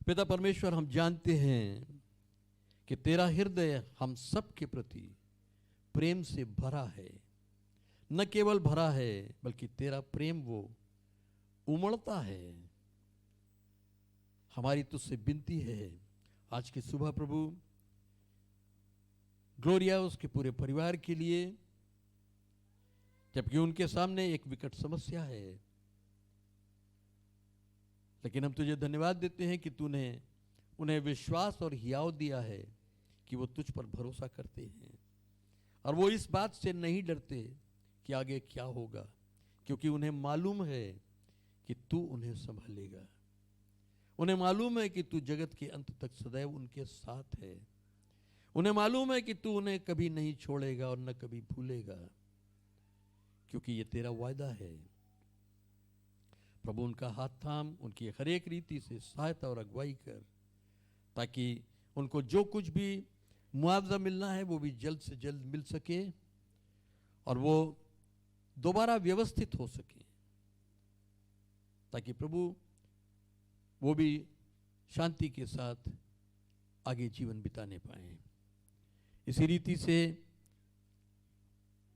पिता परमेश्वर, हम जानते हैं कि तेरा हृदय हम सब के प्रति प्रेम से भरा है। न केवल भरा है, बल्कि तेरा प्रेम वो उमड़ता है। हमारी तुझसे विनती है आज की सुबह प्रभु, ग्लोरिया उसके पूरे परिवार के लिए, जबकि उनके सामने एक विकट समस्या है, लेकिन हम तुझे धन्यवाद देते हैं कि तूने उन्हें विश्वास और हियाव दिया है कि वो तुझ पर भरोसा करते हैं और वो इस बात से नहीं डरते कि आगे क्या होगा, क्योंकि उन्हें मालूम है कि तू उन्हें संभालेगा। उन्हें मालूम है कि तू जगत के अंत तक सदैव उनके साथ है। उन्हें मालूम है कि तू उन्हें कभी नहीं छोड़ेगा और न कभी भूलेगा, क्योंकि ये तेरा वायदा है। प्रभु उनका हाथ थाम, उनकी हर एक रीति से सहायता और अगुवाई कर, ताकि उनको जो कुछ भी मुआवजा मिलना है वो भी जल्द से जल्द मिल सके और वो दोबारा व्यवस्थित हो सके, ताकि प्रभु वो भी शांति के साथ आगे जीवन बिताने पाए। इसी रीति से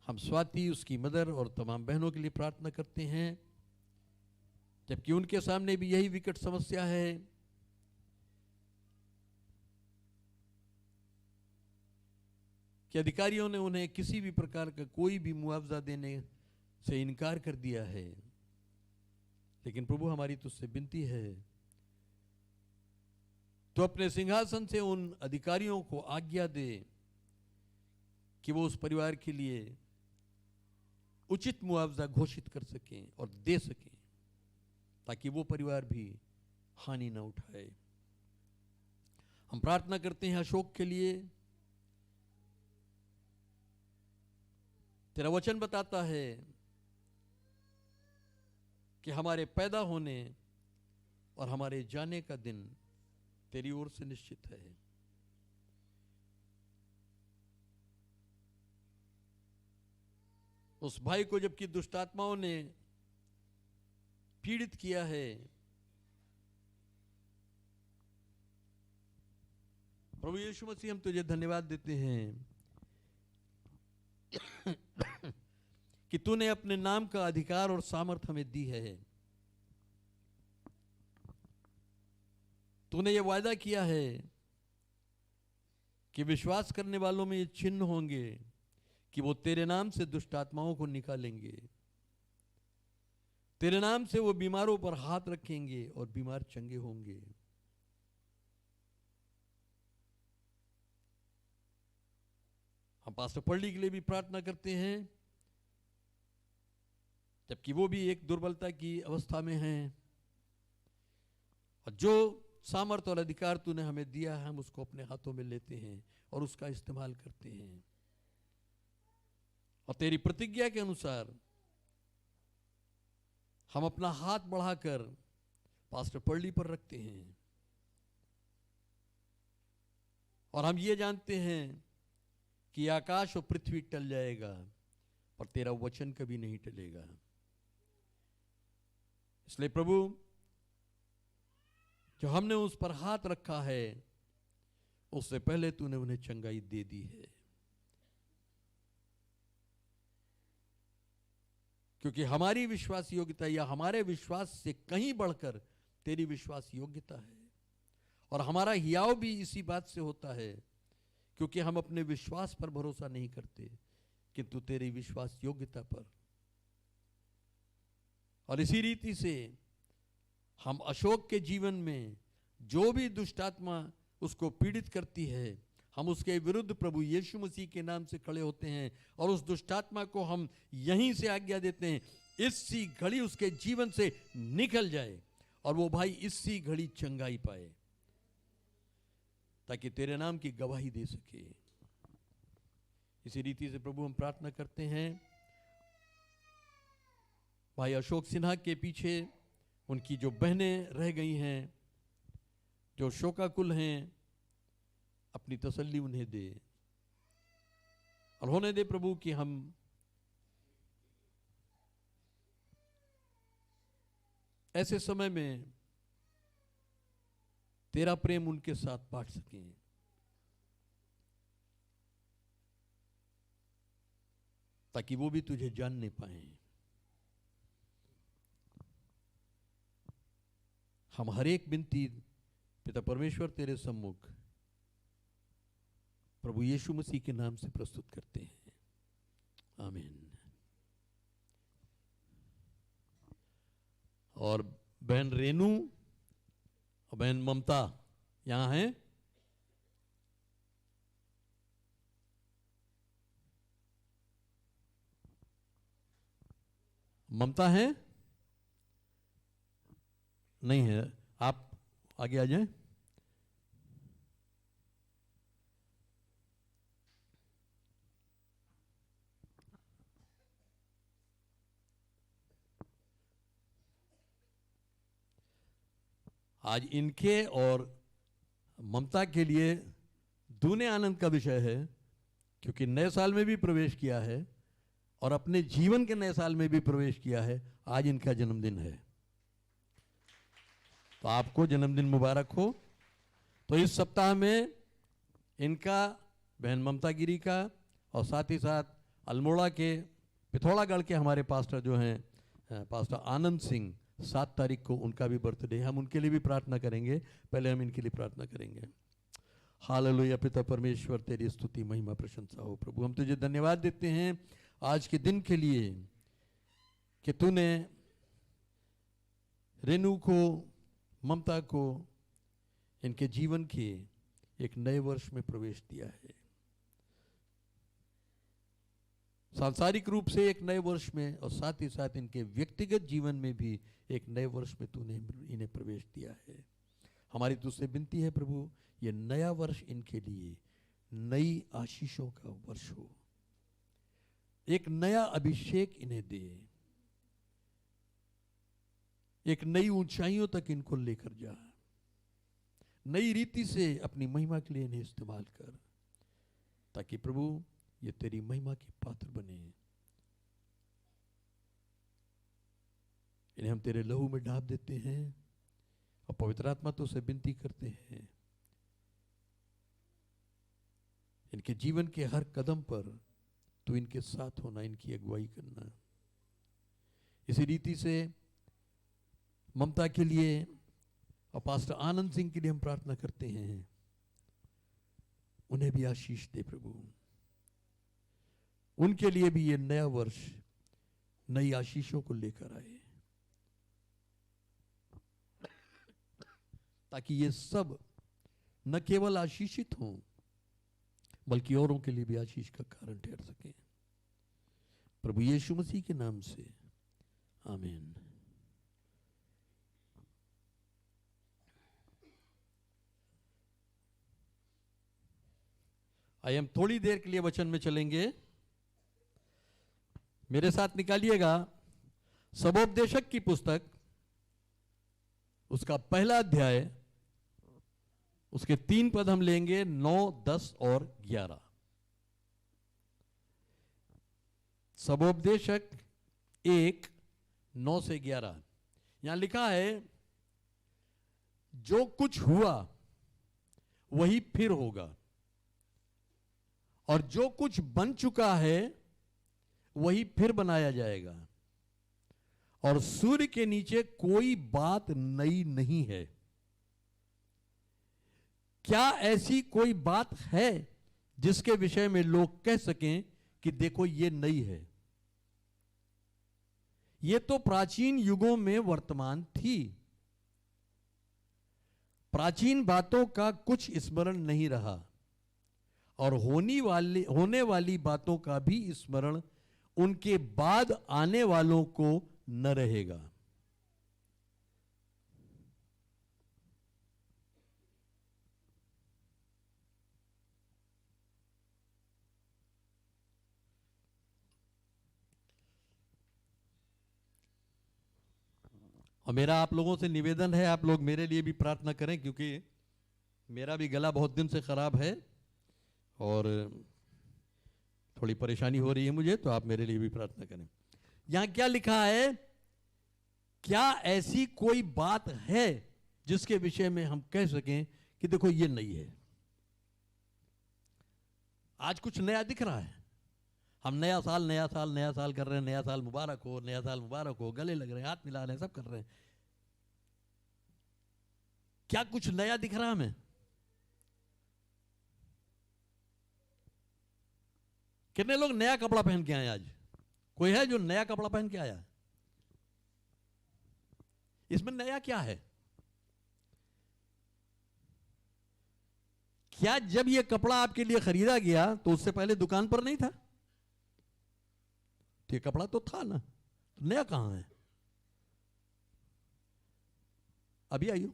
हम स्वाति, उसकी मदर और तमाम बहनों के लिए प्रार्थना करते हैं, जबकि उनके सामने भी यही विकट समस्या है। कि अधिकारियों ने उन्हें किसी भी प्रकार का कोई भी मुआवजा देने से इनकार कर दिया है, लेकिन प्रभु हमारी तुझसे विनती है, तो अपने सिंहासन से उन अधिकारियों को आज्ञा दे कि वो उस परिवार के लिए उचित मुआवजा घोषित कर सकें और दे सकें, ताकि वो परिवार भी हानि न उठाए। हम प्रार्थना करते हैं अशोक के लिए। तेरा वचन बताता है कि हमारे पैदा होने और हमारे जाने का दिन तेरी ओर से निश्चित है। उस भाई को जबकि दुष्टात्माओं ने पीड़ित किया है, प्रभु यीशु मसीह हम तुझे धन्यवाद देते हैं कि तूने अपने नाम का अधिकार और सामर्थ हमें दी है। तूने ये वायदा किया है कि विश्वास करने वालों में ये चिन्ह होंगे कि वो तेरे नाम से दुष्ट आत्माओं को निकालेंगे, तेरे नाम से वो बीमारों पर हाथ रखेंगे और बीमार चंगे होंगे। हम पास्टर पल्ली के लिए भी प्रार्थना करते हैं, जबकि वो भी एक दुर्बलता की अवस्था में हैं, और जो सामर्थ्य और अधिकार तूने हमें दिया है हम उसको अपने हाथों में लेते हैं और उसका इस्तेमाल करते हैं, और तेरी प्रतिज्ञा के अनुसार हम अपना हाथ बढ़ाकर पास्टर पल्ली पर रखते हैं, और हम ये जानते हैं कि आकाश और पृथ्वी टल जाएगा पर तेरा वचन कभी नहीं टलेगा। इसलिए प्रभु, जो हमने उस पर हाथ रखा है उससे पहले तूने उन्हें चंगाई दे दी है, क्योंकि हमारी विश्वास योग्यता या हमारे विश्वास से कहीं बढ़कर तेरी विश्वास योग्यता है, और हमारा हियाव भी इसी बात से होता है, क्योंकि हम अपने विश्वास पर भरोसा नहीं करते किंतु तेरी विश्वास योग्यता पर। और इसी रीति से हम अशोक के जीवन में जो भी दुष्टात्मा उसको पीड़ित करती है, हम उसके विरुद्ध प्रभु यीशु मसीह के नाम से खड़े होते हैं और उस दुष्टात्मा को हम यहीं से आज्ञा देते हैं, इसी घड़ी उसके जीवन से निकल जाए और वो भाई इसी घड़ी चंगाई पाए, ताकि तेरे नाम की गवाही दे सके। इसी रीति से प्रभु हम प्रार्थना करते हैं भाई अशोक सिन्हा के पीछे उनकी जो बहनें रह गई हैं, जो शोकाकुल हैं, अपनी तसल्ली उन्हें दे और होने दे प्रभु कि हम ऐसे समय में तेरा प्रेम उनके साथ बांट सकें, ताकि वो भी तुझे जानने पाए। हम हर एक विनती पिता परमेश्वर तेरे सम्मुख प्रभु यीशु मसीह के नाम से प्रस्तुत करते हैं। आमीन। और बहन रेनू और बहन ममता यहाँ हैं। ममता है? नहीं है, आप आगे आ जाएं। आज इनके और ममता के लिए दूने आनंद का विषय है, क्योंकि नए साल में भी प्रवेश किया है और अपने जीवन के नए साल में भी प्रवेश किया है। आज इनका जन्मदिन है, तो आपको जन्मदिन मुबारक हो। तो इस सप्ताह में इनका, बहन ममता गिरी का, और साथ ही साथ अल्मोड़ा के पिथौरागढ़ के हमारे पास्टर जो हैं पास्टर आनंद सिंह, 7 तारीख को उनका भी बर्थडे है। हम उनके लिए भी प्रार्थना करेंगे। पहले हम इनके लिए प्रार्थना करेंगे। हालेलुया। पिता परमेश्वर तेरी स्तुति महिमा प्रशंसा हो। प्रभु हम तुझे धन्यवाद देते हैं आज के दिन के लिए कि तूने रेनू को, ममता को, इनके जीवन के एक नए वर्ष में प्रवेश दिया है। सांसारिक रूप से एक नए वर्ष में और साथ ही साथ इनके व्यक्तिगत जीवन में भी एक नए वर्ष में तूने इन्हें प्रवेश दिया है। हमारी तुझसे विनती है प्रभु, ये नया वर्ष इनके लिए नई आशीषों का वर्ष हो। एक नया अभिषेक इन्हें दे, एक नई ऊंचाइयों तक इनको लेकर जा, नई रीति से अपनी महिमा के लिए इन्हें इस्तेमाल कर, ताकि प्रभु ये तेरी महिमा के पात्र बने। इन्हें हम तेरे लहू में ढाप देते हैं और पवित्र आत्मा तो से विनती करते हैं, इनके जीवन के हर कदम पर तू इनके साथ होना, इनकी अगुवाई करना। इसी रीति से ममता के लिए और पास्टर आनंद सिंह के लिए हम प्रार्थना करते हैं, उन्हें भी आशीष दे प्रभु। उनके लिए भी ये नया वर्ष नई आशीषों को लेकर आए, ताकि ये सब न केवल आशीषित हों बल्कि औरों के लिए भी आशीष का कारण ठहर सके। प्रभु यीशु मसीह के नाम से आमीन। आइए हम थोड़ी देर के लिए वचन में चलेंगे। मेरे साथ निकालिएगा सबोपदेशक की पुस्तक, उसका पहला अध्याय, उसके 3 पद हम लेंगे, 9, 10 और 11। सबोपदेशक 1, 9 से 11। यहां लिखा है, जो कुछ हुआ वही फिर होगा, और जो कुछ बन चुका है वही फिर बनाया जाएगा, और सूर्य के नीचे कोई बात नई नहीं है। क्या ऐसी कोई बात है जिसके विषय में लोग कह सकें कि देखो ये नई है? ये तो प्राचीन युगों में वर्तमान थी। प्राचीन बातों का कुछ स्मरण नहीं रहा, और होने वाली बातों का भी स्मरण उनके बाद आने वालों को न रहेगा। और मेरा आप लोगों से निवेदन है, आप लोग मेरे लिए भी प्रार्थना करें, क्योंकि मेरा भी गला बहुत दिन से खराब है और थोड़ी परेशानी हो रही है मुझे, तो आप मेरे लिए भी प्रार्थना करें। यहां क्या लिखा है? क्या ऐसी कोई बात है जिसके विषय में हम कह सकें कि देखो ये नई है? आज कुछ नया दिख रहा है। हम नया साल नया साल नया साल कर रहे हैं, नया साल मुबारक हो, नया साल मुबारक हो, गले लग रहे हैं, हाथ मिला रहे हैं, सब कर रहे हैं। क्या कुछ नया दिख रहा हमें? कितने लोग नया कपड़ा पहन के आए आज? कोई है जो नया कपड़ा पहन के आया? इसमें नया क्या है? क्या जब यह कपड़ा आपके लिए खरीदा गया तो उससे पहले दुकान पर नहीं था? तो ये कपड़ा तो था ना, तो नया कहां है? अभी आइयो।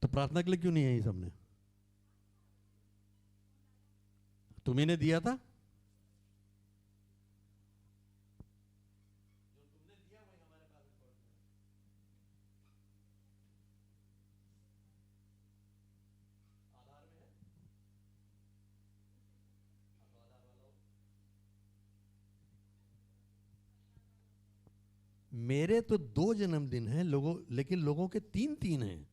तो प्रार्थना के लिए क्यों नहीं आई सबने? तुम्ही ने दिया था? मेरे तो 2 जन्मदिन हैं लोगों, लेकिन लोगों के 3-3 हैं।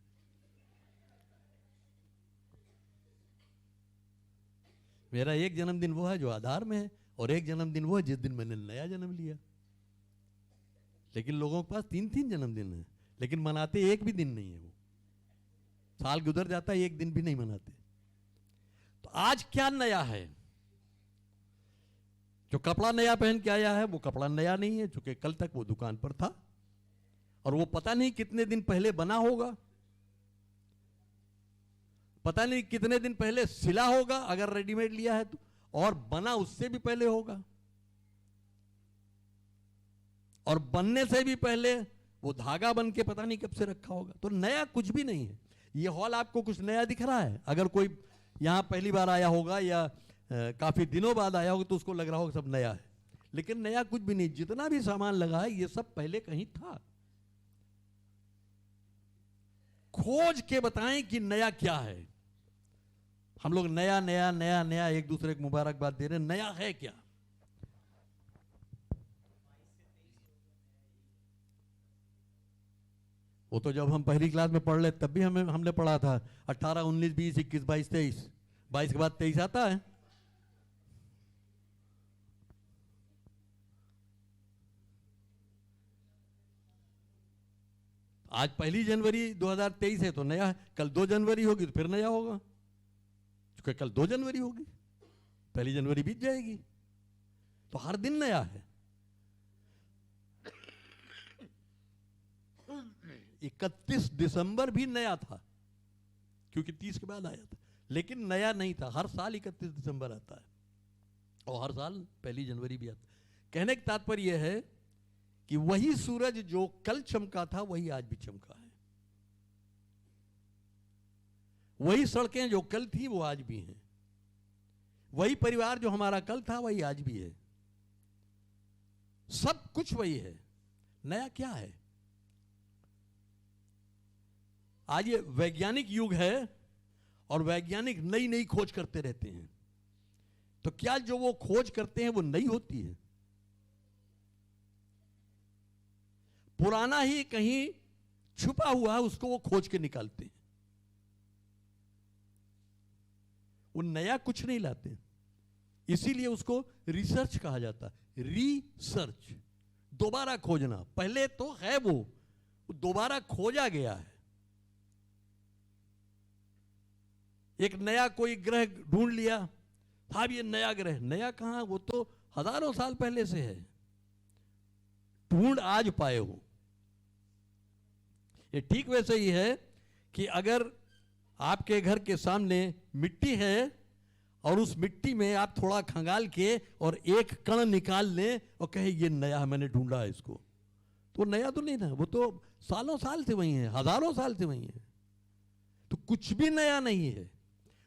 मेरा एक जन्मदिन वो है जो आधार में है, और एक जन्मदिन वो है जिस दिन मैंने नया जन्म लिया। लेकिन लोगों के पास 3-3 जन्मदिन है, लेकिन मनाते एक भी दिन नहीं है। वो साल गुजर जाता है, एक दिन भी नहीं मनाते। तो आज क्या नया है? जो कपड़ा नया पहन के आया है वो कपड़ा नया नहीं है, क्योंकि कल तक वो दुकान पर था और वो पता नहीं कितने दिन पहले बना होगा, पता नहीं कितने दिन पहले सिला होगा अगर रेडीमेड लिया है तो, और बना उससे भी पहले होगा, और बनने से भी पहले वो धागा बन के पता नहीं कब से रखा होगा। तो नया कुछ भी नहीं है। ये हॉल आपको कुछ नया दिख रहा है? अगर कोई यहां पहली बार आया होगा या काफी दिनों बाद आया होगा तो उसको लग रहा होगा सब नया है, लेकिन नया कुछ भी नहीं। जितना भी सामान लगा है ये सब पहले कहीं था। खोज के बताएं कि नया क्या है। हम लोग नया नया नया नया एक दूसरे को मुबारकबाद दे रहे हैं, नया है क्या? वो तो जब हम पहली क्लास में पढ़ ले तब भी हमने पढ़ा था 18, 19, 20, 21, 22, 23। 22 के बाद 23 आता है। आज 1 जनवरी 2023 है तो नया है, कल 2 जनवरी होगी तो फिर नया होगा, क्योंकि कल 2 जनवरी होगी, 1 जनवरी बीत जाएगी, तो हर दिन नया है। 31 दिसंबर भी नया था, क्योंकि 30 के बाद आया था, लेकिन नया नहीं था। हर साल 31 दिसंबर आता है और हर साल 1 जनवरी भी आता है। कहने का तात्पर्य यह है कि वही सूरज जो कल चमका था वही आज भी चमका है, वही सड़कें जो कल थी वो आज भी हैं, वही परिवार जो हमारा कल था वही आज भी है, सब कुछ वही है। नया क्या है? आज ये वैज्ञानिक युग है और वैज्ञानिक नई नई खोज करते रहते हैं, तो क्या जो वो खोज करते हैं वो नई होती है? पुराना ही कहीं छुपा हुआ है, उसको वो खोज के निकालते हैं, वो नया कुछ नहीं लाते। इसीलिए उसको रिसर्च कहा जाता है। रिसर्च, दोबारा खोजना। पहले तो है वो दोबारा खोजा गया है। एक नया कोई ग्रह ढूंढ लिया, था भी ये नया ग्रह। नया कहां? वो तो हजारों साल पहले से है, ढूंढ आज पाए हो। ये ठीक वैसे ही है कि अगर आपके घर के सामने मिट्टी है और उस मिट्टी में आप थोड़ा खंगाल के और एक कण निकाल लें और कहे ये नया है, मैंने ढूंढा है इसको, तो नया तो नहीं ना, वो तो सालों साल से वही है, हजारों साल से वही है। तो कुछ भी नया नहीं है,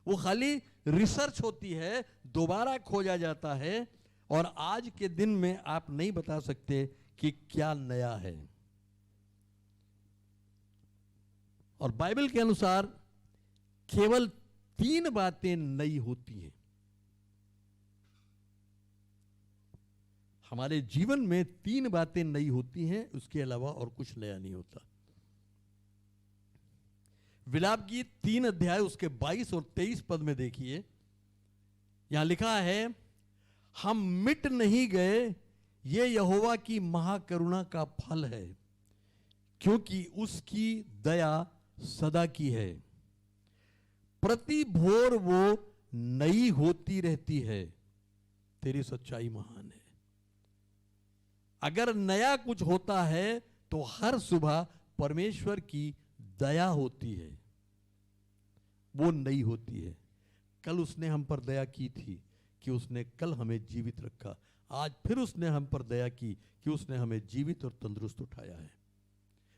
वो खाली रिसर्च होती है, दोबारा खोजा जाता है, और आज के दिन में आप नहीं बता सकते कि क्या नया है। और बाइबल के अनुसार केवल 3 बातें नई होती हैं। हमारे जीवन में 3 बातें नई होती हैं, उसके अलावा और कुछ नया नहीं होता। विलाप गीत 3 अध्याय उसके 22 और 23 पद में देखिए, यहां लिखा है, हम मिट नहीं गए, ये यहोवा की महाकरुणा का फल है, क्योंकि उसकी दया सदा की है, प्रति भोर वो नई होती रहती है। तेरी सच्चाई महान है। अगर नया कुछ होता है तो हर सुबह परमेश्वर की दया होती है, वो नई होती है। कल उसने हम पर दया की थी कि उसने कल हमें जीवित रखा, आज फिर उसने हम पर दया की कि उसने हमें जीवित और तंदुरुस्त उठाया है।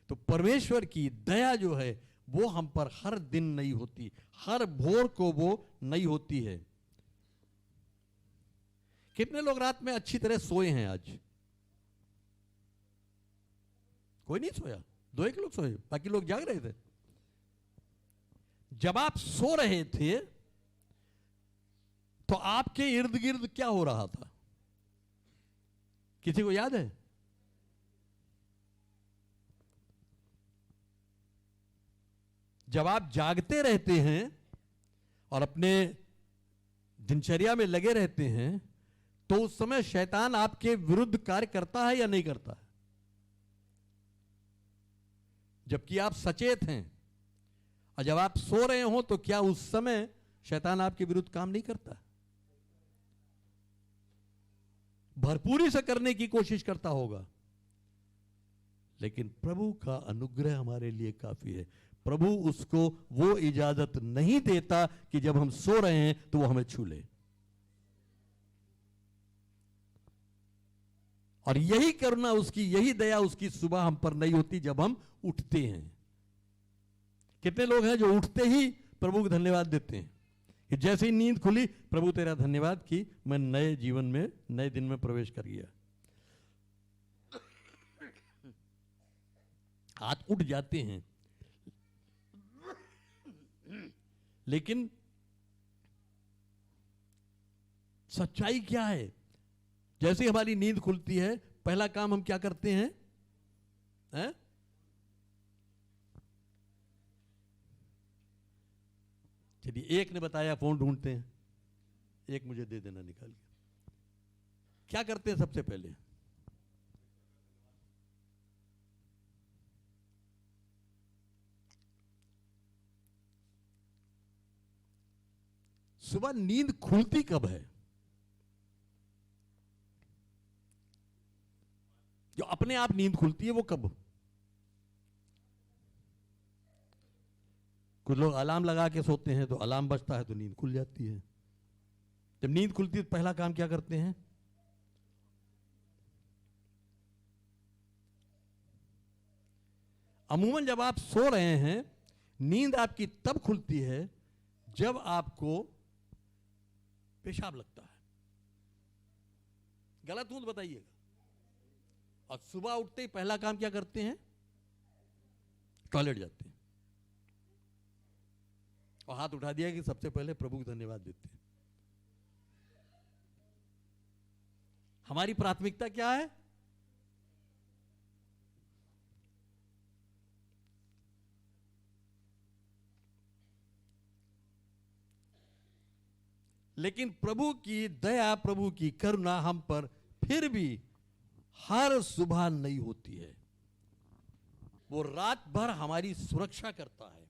तो परमेश्वर की दया जो है वो हम पर हर दिन नई होती, हर भोर को वो नई होती है। कितने लोग रात में अच्छी तरह सोए हैं आज? कोई नहीं सोया, 2-1 लोग सोए, बाकी लोग जाग रहे थे। जब आप सो रहे थे तो आपके इर्द गिर्द क्या हो रहा था? किसी को याद है? जब आप जागते रहते हैं और अपने दिनचर्या में लगे रहते हैं तो उस समय शैतान आपके विरुद्ध कार्य करता है या नहीं करता है? जबकि आप सचेत हैं। और जब आप सो रहे हो तो क्या उस समय शैतान आपके विरुद्ध काम नहीं करता? भरपूरी से करने की कोशिश करता होगा, लेकिन प्रभु का अनुग्रह हमारे लिए काफी है। प्रभु उसको वो इजाजत नहीं देता कि जब हम सो रहे हैं तो वो हमें छू ले। और यही करुणा उसकी, यही दया उसकी सुबह हम पर नहीं होती जब हम उठते हैं। कितने लोग हैं जो उठते ही प्रभु को धन्यवाद देते हैं कि जैसे ही नींद खुली, प्रभु तेरा धन्यवाद कि मैं नए जीवन में, नए दिन में प्रवेश कर गया। हाथ उठ जाते हैं, लेकिन सच्चाई क्या है? जैसे ही हमारी नींद खुलती है पहला काम हम क्या करते हैं? चलिए, एक ने बताया फोन ढूंढते हैं, एक मुझे दे देना निकाल के। क्या करते हैं सबसे पहले? सुबह नींद खुलती कब है? जो अपने आप नींद खुलती है वो कब? कुछ लोग अलार्म लगा के सोते हैं तो अलार्म बजता है तो नींद खुल जाती है। जब नींद खुलती है तो पहला काम क्या करते हैं? अमूमन जब आप सो रहे हैं, नींद आपकी तब खुलती है जब आपको पेशाब लगता है। गलत हूं तो बताइएगा। और सुबह उठते ही पहला काम क्या करते हैं? टॉयलेट जाते हैं और हाथ उठा दिया कि सबसे पहले प्रभु को धन्यवाद देते हैं। हमारी प्राथमिकता क्या है? लेकिन प्रभु की दया, प्रभु की करुणा हम पर फिर भी हर सुबह नई होती है। वो रात भर हमारी सुरक्षा करता है।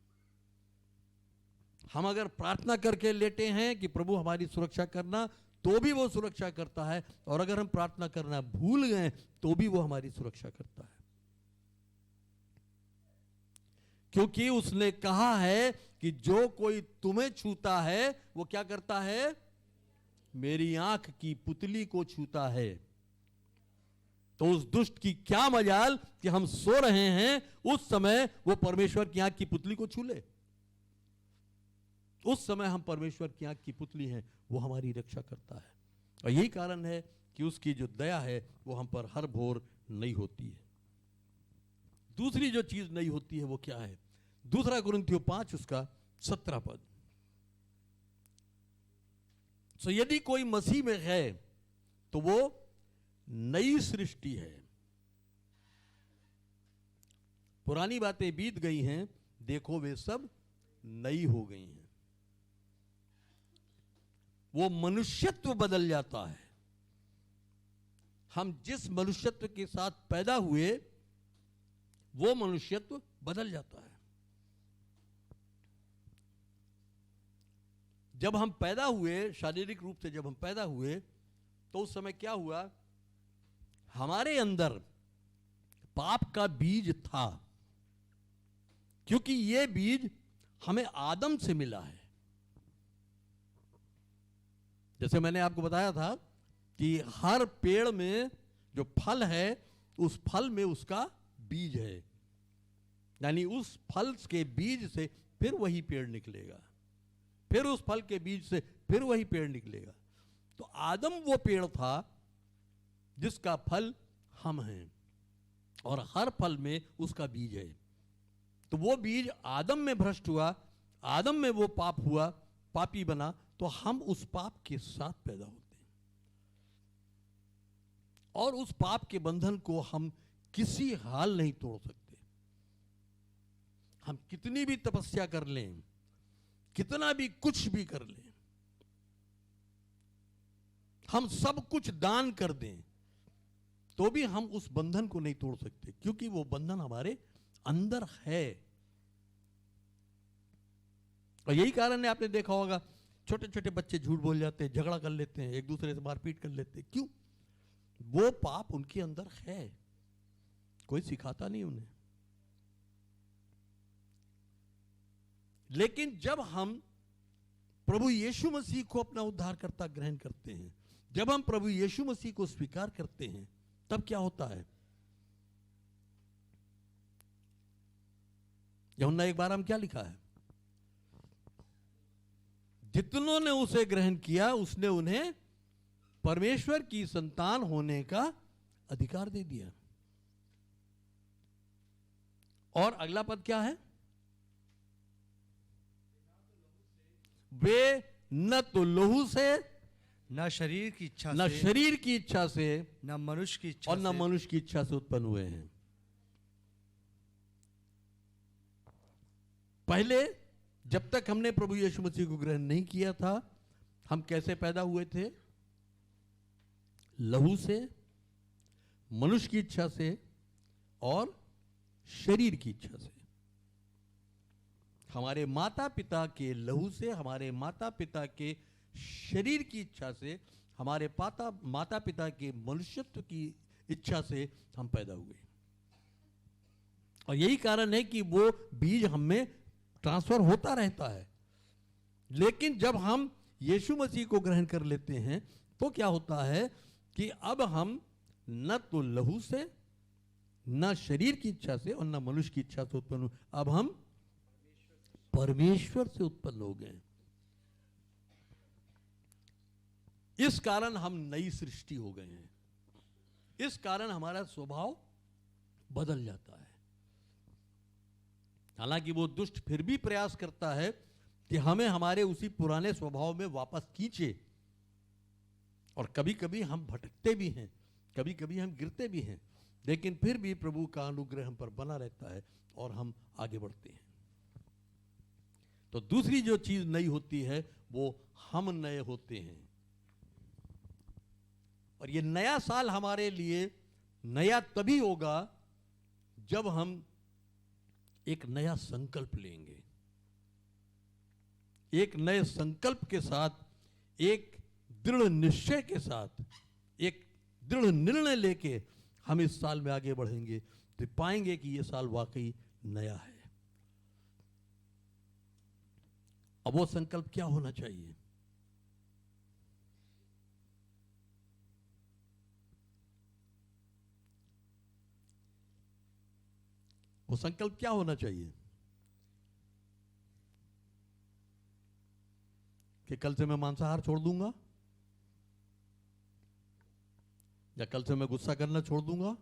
हम अगर प्रार्थना करके लेटे हैं कि प्रभु हमारी सुरक्षा करना, तो भी वो सुरक्षा करता है। और अगर हम प्रार्थना करना भूल गए तो भी वो हमारी सुरक्षा करता है, क्योंकि उसने कहा है कि जो कोई तुम्हें छूता है वो क्या करता है? मेरी आंख की पुतली को छूता है। तो उस दुष्ट की क्या मजाल कि हम सो रहे हैं, उस समय वो परमेश्वर की आंख की पुतली को छू ले। उस समय हम परमेश्वर की आंख की पुतली हैं, वो हमारी रक्षा करता है। और यही कारण है कि उसकी जो दया है वो हम पर हर भोर नई होती है। दूसरी जो चीज नई होती है वो क्या है? 2 कुरिन्थियों 5 उसका 17 पद। सो यदि कोई मसीह में है तो वो नई सृष्टि है, पुरानी बातें बीत गई हैं, देखो वे सब नई हो गई हैं। वो मनुष्यत्व बदल जाता है। हम जिस मनुष्यत्व के साथ पैदा हुए वो मनुष्यत्व बदल जाता है। जब हम पैदा हुए, शारीरिक रूप से जब हम पैदा हुए, तो उस समय क्या हुआ, हमारे अंदर पाप का बीज था, क्योंकि ये बीज हमें आदम से मिला है। जैसे मैंने आपको बताया था कि हर पेड़ में जो फल है, उस फल में उसका बीज है, यानी उस फल के बीज से फिर वही पेड़ निकलेगा, फिर उस फल के बीज से फिर वही पेड़ निकलेगा। तो आदम वो पेड़ था जिसका फल हम हैं, और हर फल में उसका बीज है। तो वो बीज आदम में भ्रष्ट हुआ, आदम में वो पाप हुआ, पापी बना, तो हम उस पाप के साथ पैदा होते हैं, और उस पाप के बंधन को हम किसी हाल नहीं तोड़ सकते। हम कितनी भी तपस्या कर लें, कितना भी कुछ भी कर लें, हम सब कुछ दान कर दें, तो भी हम उस बंधन को नहीं तोड़ सकते, क्योंकि वो बंधन हमारे अंदर है। और यही कारण है, आपने देखा होगा छोटे छोटे बच्चे झूठ बोल जाते हैं, झगड़ा कर लेते हैं, एक दूसरे से मारपीट कर लेते हैं। क्यों? वो पाप उनके अंदर है, कोई सिखाता नहीं उन्हें। लेकिन जब हम प्रभु यीशु मसीह को अपना उद्धारकर्ता ग्रहण करते हैं, जब हम प्रभु यीशु मसीह को स्वीकार करते हैं, तब क्या होता है? यूहन्ना 1:12 में क्या लिखा है? जितनों ने उसे ग्रहण किया, उसने उन्हें परमेश्वर की संतान होने का अधिकार दे दिया। और अगला पद क्या है? वे न तो लहू से, न शरीर की इच्छा न से, शरीर की इच्छा से, न मनुष्य की इच्छा और न से, मनुष्य की इच्छा से उत्पन्न हुए हैं। पहले जब तक हमने प्रभु यीशु मसीह को ग्रहण नहीं किया था, हम कैसे पैदा हुए थे? लहू से, मनुष्य की इच्छा से और शरीर की इच्छा से। हमारे माता पिता के लहू से, हमारे माता पिता के शरीर की इच्छा से, हमारे माता पिता के मनुष्यत्व की इच्छा से हम पैदा हुए। और यही कारण है कि वो बीज हमें ट्रांसफर होता रहता है। लेकिन जब हम यीशु मसीह को ग्रहण कर लेते हैं, तो क्या होता है कि अब हम न तो लहू से, न शरीर की इच्छा से और न मनुष्य की इच्छा से उत्पन्न हुए, अब हम परमेश्वर से उत्पन्न हो गए। इस कारण हम नई सृष्टि हो गए हैं। इस कारण हमारा स्वभाव बदल जाता है। हालांकि वो दुष्ट फिर भी प्रयास करता है कि हमें हमारे उसी पुराने स्वभाव में वापस खींचे, और कभी कभी हम भटकते भी हैं, कभी कभी हम गिरते भी हैं, लेकिन फिर भी प्रभु का अनुग्रह हम पर बना रहता है और हम आगे बढ़ते हैं। तो दूसरी जो चीज नई होती है, वो हम नए होते हैं। और ये नया साल हमारे लिए नया तभी होगा जब हम एक नया संकल्प लेंगे। एक नए संकल्प के साथ, एक दृढ़ निश्चय के साथ, एक दृढ़ निर्णय लेके हम इस साल में आगे बढ़ेंगे, तो पाएंगे कि यह साल वाकई नया है। अब वो संकल्प क्या होना चाहिए? वो संकल्प क्या होना चाहिए? कि कल से मैं मांसाहार छोड़ दूंगा, या कल से मैं गुस्सा करना छोड़ दूंगा।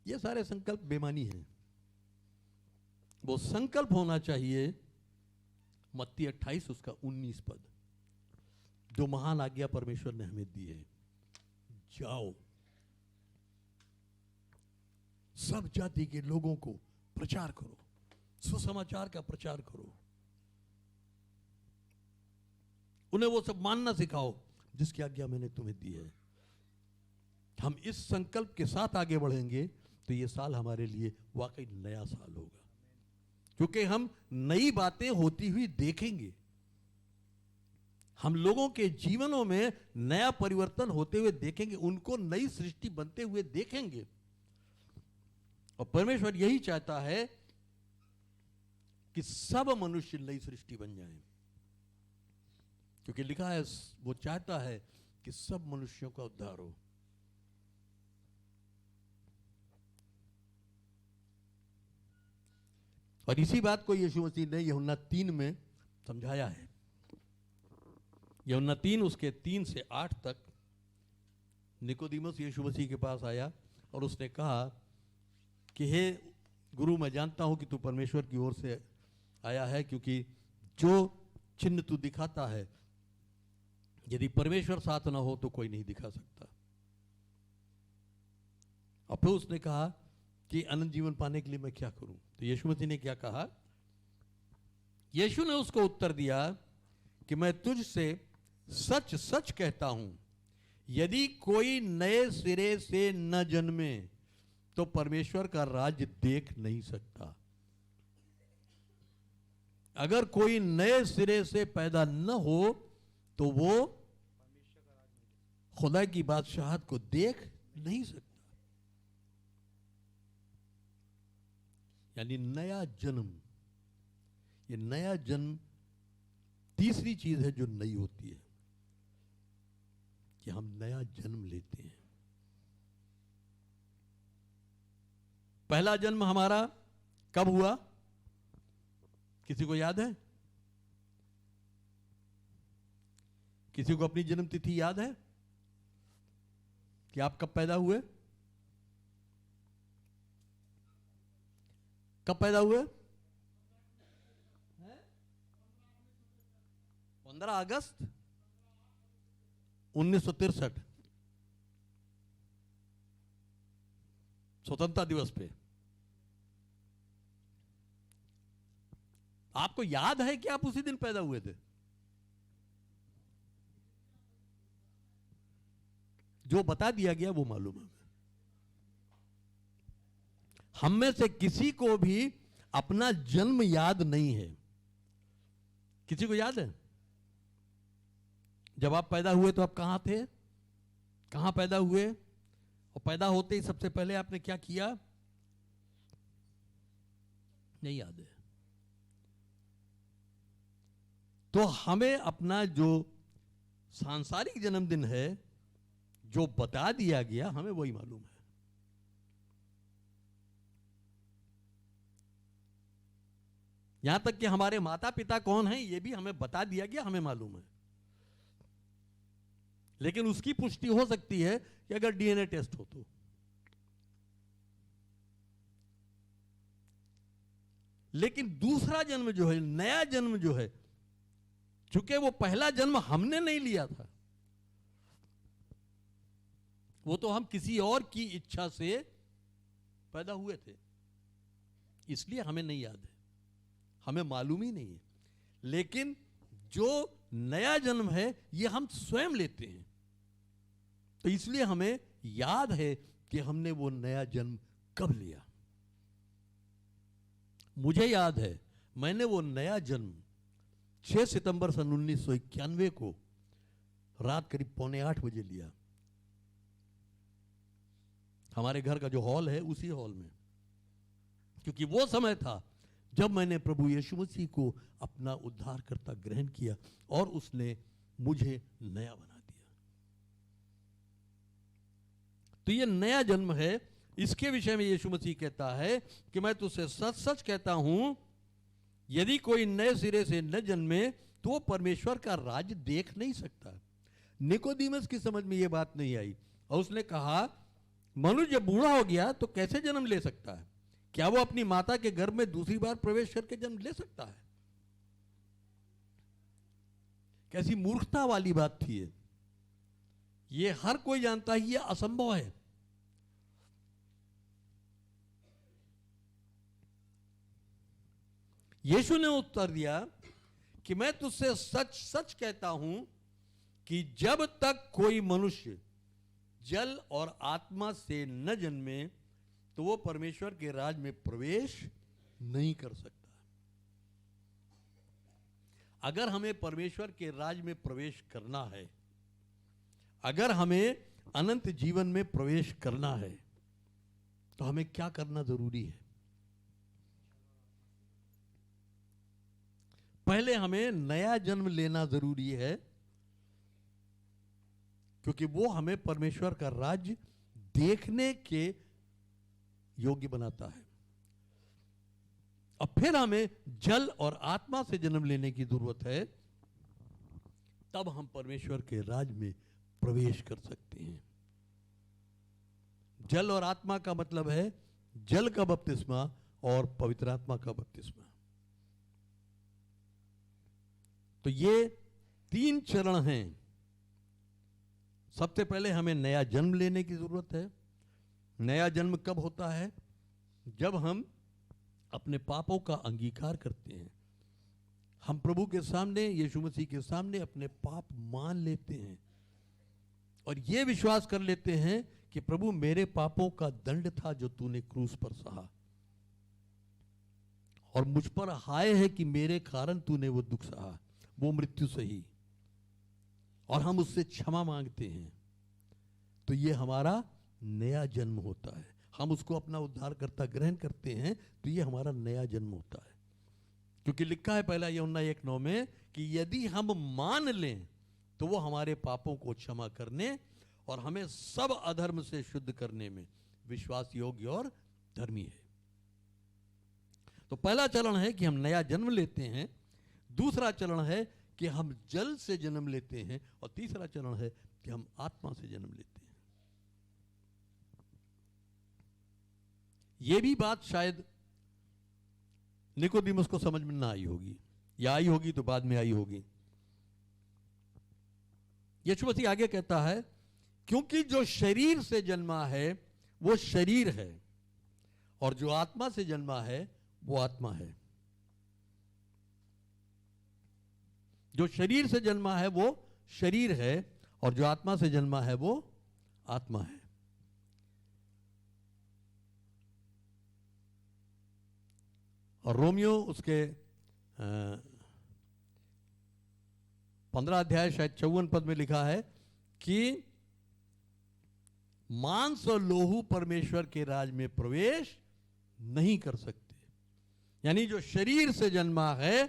ये सारे संकल्प बेमानी हैं। वो संकल्प होना चाहिए मत्ती 28 उसका 19 पद, जो महान आज्ञा परमेश्वर ने हमें दी है। जाओ, सब जाति के लोगों को प्रचार करो, सुसमाचार का प्रचार करो, उन्हें वो सब मानना सिखाओ जिसकी आज्ञा मैंने तुम्हें दी है। हम इस संकल्प के साथ आगे बढ़ेंगे तो ये साल हमारे लिए वाकई नया साल होगा, क्योंकि हम नई बातें होती हुई देखेंगे। हम लोगों के जीवनों में नया परिवर्तन होते हुए देखेंगे, उनको नई सृष्टि बनते हुए देखेंगे। और परमेश्वर यही चाहता है कि सब मनुष्य नई सृष्टि बन जाएं, क्योंकि लिखा है वो चाहता है कि सब मनुष्यों का उद्धार हो। और इसी बात को यीशु मसीह ने यूहन्ना 3 में समझाया है। यूहन्ना 3 उसके 3 से 8 तक निकोदेमुस यीशु मसीह के पास आया और उसने कहा कि हे गुरु, मैं जानता हूं कि तू परमेश्वर की ओर से आया है, क्योंकि जो चिन्ह तू दिखाता है, यदि परमेश्वर साथ ना हो तो कोई नहीं दिखा सकता। और फिर उसने कहा कि अनंत जीवन पाने के लिए मैं क्या करूं? तो यीशु मसीह ने क्या कहा? यीशु ने उसको उत्तर दिया कि मैं तुझसे सच सच कहता हूं, यदि कोई नए सिरे से न जन्मे तो परमेश्वर का राज्य देख नहीं सकता। अगर कोई नए सिरे से पैदा न हो तो वो खुदा की बादशाहत को देख नहीं सकता। यानी नया जन्म, ये नया जन्म तीसरी चीज है जो नई होती है, कि हम नया जन्म लेते हैं। पहला जन्म हमारा कब हुआ? किसी को याद है? किसी को अपनी जन्म तिथि याद है कि आप कब पैदा हुए? कब पैदा हुए? 15 अगस्त 1963, स्वतंत्रता दिवस पे। आपको याद है कि आप उसी दिन पैदा हुए थे? जो बता दिया गया वो मालूम है। हम में से किसी को भी अपना जन्म याद नहीं है। किसी को याद है जब आप पैदा हुए तो आप कहां थे, कहां पैदा हुए, और पैदा होते ही सबसे पहले आपने क्या किया? नहीं याद है। तो हमें अपना जो सांसारिक जन्मदिन है जो बता दिया गया, हमें वही मालूम है। यहां तक कि हमारे माता पिता कौन हैं ये भी हमें बता दिया गया, हमें मालूम है। लेकिन उसकी पुष्टि हो सकती है कि अगर डीएनए टेस्ट हो तो। लेकिन दूसरा जन्म जो है, नया जन्म जो है, चूंकि वो पहला जन्म हमने नहीं लिया था, वो तो हम किसी और की इच्छा से पैदा हुए थे, इसलिए हमें नहीं याद है, हमें मालूम ही नहीं है। लेकिन जो नया जन्म है ये हम स्वयं लेते हैं, तो इसलिए हमें याद है कि हमने वो नया जन्म कब लिया। मुझे याद है मैंने वो नया जन्म 6 सितंबर सन 1991 को रात करीब 7:45 बजे लिया। हमारे घर का जो हॉल है उसी हॉल में, क्योंकि वो समय था जब मैंने प्रभु यीशु मसीह को अपना उद्धारकर्ता ग्रहण किया और उसने मुझे नया बना दिया। तो ये नया जन्म है, इसके विषय में यीशु मसीह कहता है कि मैं तुझसे सच सच कहता हूं, यदि कोई नए सिरे से न जन्मे तो वो परमेश्वर का राज्य देख नहीं सकता। निकोदेमुस की समझ में ये बात नहीं आई और उसने कहा, मनुष्य जब बूढ़ा हो गया तो कैसे जन्म ले सकता है? क्या वो अपनी माता के गर्भ में दूसरी बार प्रवेश करके जन्म ले सकता है? कैसी मूर्खता वाली बात थी ये। ये हर कोई जानता है ये असंभव है। यीशु ने उत्तर दिया कि मैं तुझसे सच सच कहता हूं कि जब तक कोई मनुष्य जल और आत्मा से न जन्मे तो वो परमेश्वर के राज में प्रवेश नहीं कर सकता। अगर हमें परमेश्वर के राज में प्रवेश करना है, अगर हमें अनंत जीवन में प्रवेश करना है, तो हमें क्या करना जरूरी है? पहले हमें नया जन्म लेना जरूरी है, क्योंकि वो हमें परमेश्वर का राज्य देखने के योग्य बनाता है। अब फिर हमें जल और आत्मा से जन्म लेने की जरूरत है, तब हम परमेश्वर के राज में प्रवेश कर सकते हैं। जल और आत्मा का मतलब है जल का बपतिस्मा और पवित्र आत्मा का बपतिस्मा। तो ये 3 चरण हैं। सबसे पहले हमें नया जन्म लेने की जरूरत है। नया जन्म कब होता है? जब हम अपने पापों का अंगीकार करते हैं। हम प्रभु के सामने, यीशु मसीह के सामने अपने पाप मान लेते हैं और ये विश्वास कर लेते हैं कि प्रभु, मेरे पापों का दंड था जो तूने क्रूस पर सहा, और मुझ पर हाय है कि मेरे कारण तूने वो दुख सहा, वो मृत्यु सही, और हम उससे क्षमा मांगते हैं। तो ये हमारा नया जन्म होता है। हम उसको अपना उद्धारकर्ता ग्रहण करते हैं, तो ये हमारा नया जन्म होता है। क्योंकि लिखा है पहला यूहन्ना 1:9 में कि यदि हम मान लें तो वो हमारे पापों को क्षमा करने और हमें सब अधर्म से शुद्ध करने में विश्वास योग्य और धर्मी है। तो पहला चरण है कि हम नया जन्म लेते हैं, दूसरा चरण है कि हम जल से जन्म लेते हैं, और तीसरा चरण है कि हम आत्मा से जन्म लेते हैं। यह भी बात शायद निकोदेमुस को समझ में ना आई होगी, या आई होगी तो बाद में आई होगी। यीशु मसीह आगे कहता है, क्योंकि जो शरीर से जन्मा है वो शरीर है, और जो आत्मा से जन्मा है वो आत्मा है। जो शरीर से जन्मा है वो शरीर है, और जो आत्मा से जन्मा है वो आत्मा है। और रोमियो उसके 15 अध्याय शायद 54 पद में लिखा है कि मांस और लोहू परमेश्वर के राज में प्रवेश नहीं कर सकते। यानी जो शरीर से जन्मा है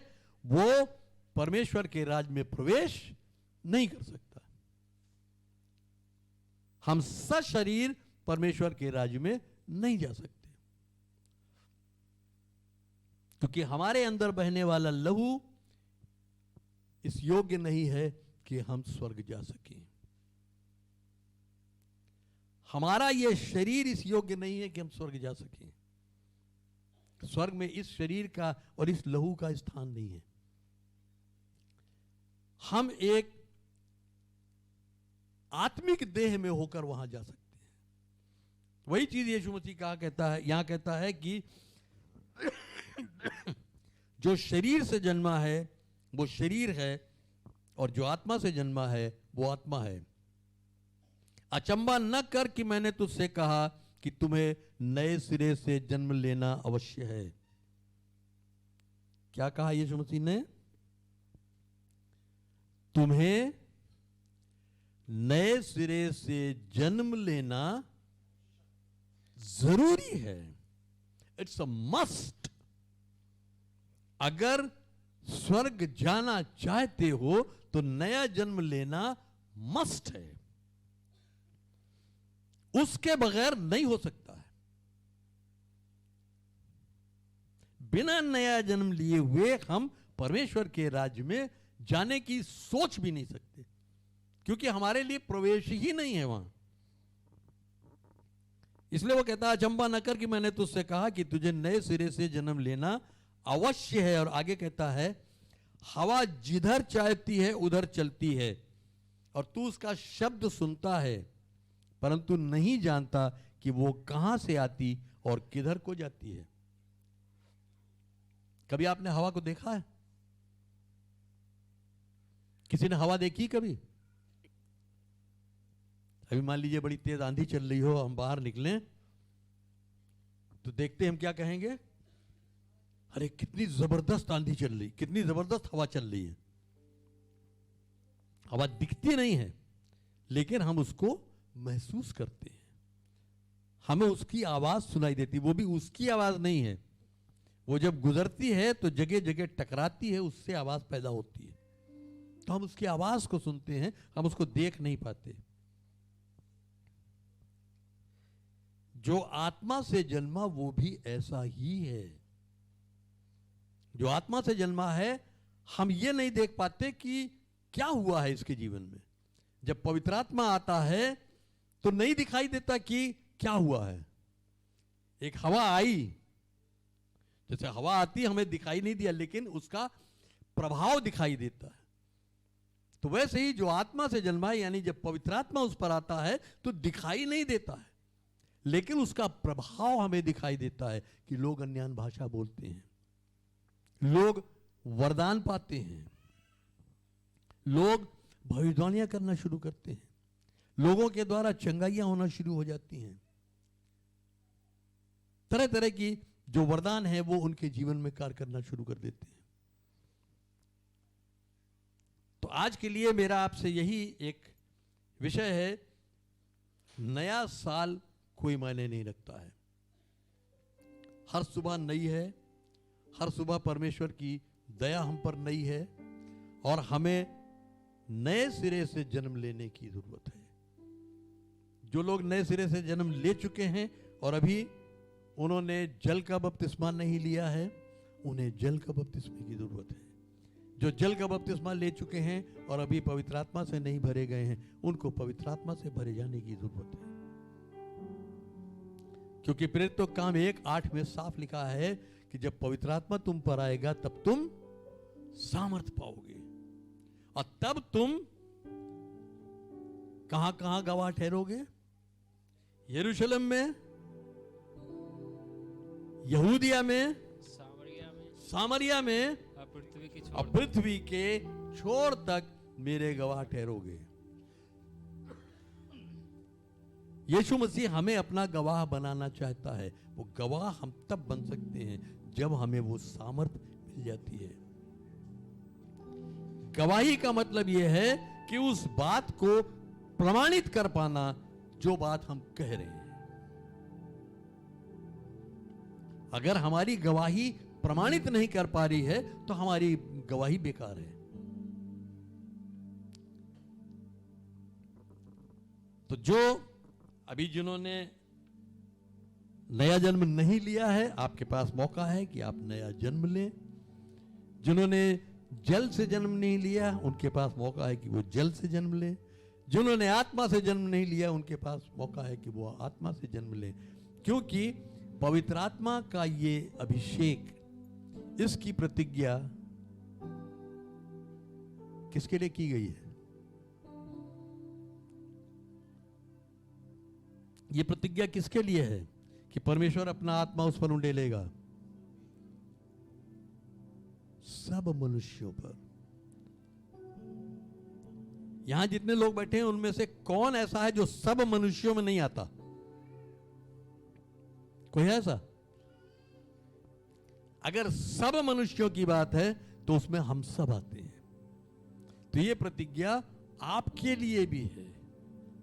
वो परमेश्वर के राज में प्रवेश नहीं कर सकता। हम सशरीर परमेश्वर के राज में नहीं जा सकते, क्योंकि हमारे अंदर बहने वाला लहू इस योग्य नहीं है कि हम स्वर्ग जा सकें। हमारा यह शरीर इस योग्य नहीं है कि हम स्वर्ग जा सकें। स्वर्ग में इस शरीर का और इस लहू का स्थान नहीं है। हम एक आत्मिक देह में होकर वहां जा सकते हैं। वही चीज यीशु मसीह कहा कहता है, यहां कहता है कि जो शरीर से जन्मा है वो शरीर है, और जो आत्मा से जन्मा है वो आत्मा है। अचंबा न कर कि मैंने तुझसे कहा कि तुम्हें नए सिरे से जन्म लेना अवश्य है। क्या कहा यीशु मसीह ने? तुम्हें नए सिरे से जन्म लेना जरूरी है। It's a must. अगर स्वर्ग जाना चाहते हो तो नया जन्म लेना मस्ट है, उसके बगैर नहीं हो सकता है। बिना नया जन्म लिए हुए हम परमेश्वर के राज्य में जाने की सोच भी नहीं सकते, क्योंकि हमारे लिए प्रवेश ही नहीं है वहां। इसलिए वो कहता है, अचंबा न कर कि मैंने तुझसे कहा कि तुझे नए सिरे से जन्म लेना अवश्य है। और आगे कहता है, हवा जिधर चाहती है उधर चलती है, और तू उसका शब्द सुनता है, परंतु नहीं जानता कि वो कहां से आती और किधर को जाती है। कभी आपने हवा को देखा है? किसी ने हवा देखी कभी? अभी मान लीजिए बड़ी तेज आंधी चल रही हो, हम बाहर निकलें तो देखते हम क्या कहेंगे, अरे कितनी जबरदस्त आंधी चल रही, कितनी जबरदस्त हवा चल रही है। हवा दिखती नहीं है लेकिन हम उसको महसूस करते हैं, हमें उसकी आवाज सुनाई देती, वो भी उसकी आवाज नहीं है, वो जब गुजरती है तो जगह जगह टकराती है, उससे आवाज पैदा होती है, तो हम उसकी आवाज को सुनते हैं, हम उसको देख नहीं पाते। जो आत्मा से जन्मा वो भी ऐसा ही है। जो आत्मा से जन्मा है हम ये नहीं देख पाते कि क्या हुआ है इसके जीवन में। जब पवित्र आत्मा आता है तो नहीं दिखाई देता कि क्या हुआ है। एक हवा आई, जैसे हवा आती हमें दिखाई नहीं दिया लेकिन उसका प्रभाव दिखाई देता है। तो वैसे ही जो आत्मा से जन्मा है, यानी जब पवित्र आत्मा उस पर आता है तो दिखाई नहीं देता है लेकिन उसका प्रभाव हमें दिखाई देता है कि लोग अन्यान भाषा बोलते हैं, लोग वरदान पाते हैं, लोग भविष्यवाणियां करना शुरू करते हैं, लोगों के द्वारा चंगाइयां होना शुरू हो जाती हैं। तरह तरह की जो वरदान है वो उनके जीवन में कार्य करना शुरू कर देते हैं। तो आज के लिए मेरा आपसे यही एक विषय है, नया साल कोई मायने नहीं रखता है। हर सुबह नई है, हर सुबह परमेश्वर की दया हम पर नई है और हमें नए सिरे से जन्म लेने की जरूरत है। जो लोग नए सिरे से जन्म ले चुके हैं और अभी उन्होंने जल का बपतिस्मा नहीं लिया है, उन्हें जल का बपतिस्मे की जरूरत है। जो जल का बपतिस्मा ले चुके हैं और अभी पवित्र आत्मा से नहीं भरे गए हैं, उनको पवित्र आत्मा से भरे जाने की जरूरत है। क्योंकि प्रेरितों का काम 1:8 में साफ लिखा है कि जब पवित्र आत्मा तुम पर आएगा तब तुम सामर्थ पाओगे और तब तुम कहां कहां गवाह ठहरोगे? यरूशलेम में, यहूदिया में, सामरिया में और पृथ्वी के छोर तक मेरे गवाह ठहरोगे। यीशु मसीह हमें अपना गवाह बनाना चाहता है। वो गवाह हम तब बन सकते हैं जब हमें वो सामर्थ मिल जाती है। गवाही का मतलब यह है कि उस बात को प्रमाणित कर पाना जो बात हम कह रहे हैं। अगर हमारी गवाही प्रमाणित नहीं कर पा रही है तो हमारी गवाही बेकार है। तो जो अभी जिन्होंने नया जन्म नहीं लिया है, आपके पास मौका है कि आप नया जन्म लें। जिन्होंने जल से जन्म नहीं लिया, उनके पास मौका है कि वो जल से जन्म लें। जिन्होंने आत्मा से जन्म नहीं लिया, उनके पास मौका है कि वो आत्मा से जन्म लें। क्योंकि पवित्र आत्मा का ये अभिषेक, इसकी प्रतिज्ञा किसके लिए की गई है? ये प्रतिज्ञा किसके लिए है कि परमेश्वर अपना आत्मा उस पर उंडेलेगा? सब मनुष्यों पर। यहां जितने लोग बैठे हैं उनमें से कौन ऐसा है जो सब मनुष्यों में नहीं आता? कोई है ऐसा? अगर सब मनुष्यों की बात है तो उसमें हम सब आते हैं। तो ये प्रतिज्ञा आपके लिए भी है,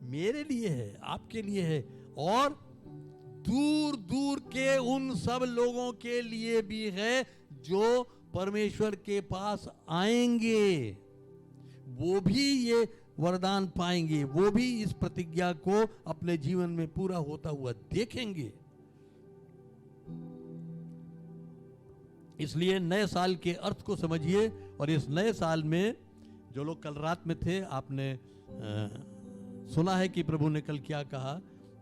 मेरे लिए है, आपके लिए है और दूर दूर के उन सब लोगों के लिए भी है जो परमेश्वर के पास आएंगे। वो भी ये वरदान पाएंगे, वो भी इस प्रतिज्ञा को अपने जीवन में पूरा होता हुआ देखेंगे। इसलिए नए साल के अर्थ को समझिए और इस नए साल में जो लोग कल रात में थे, आपने सुना है कि प्रभु ने कल क्या कहा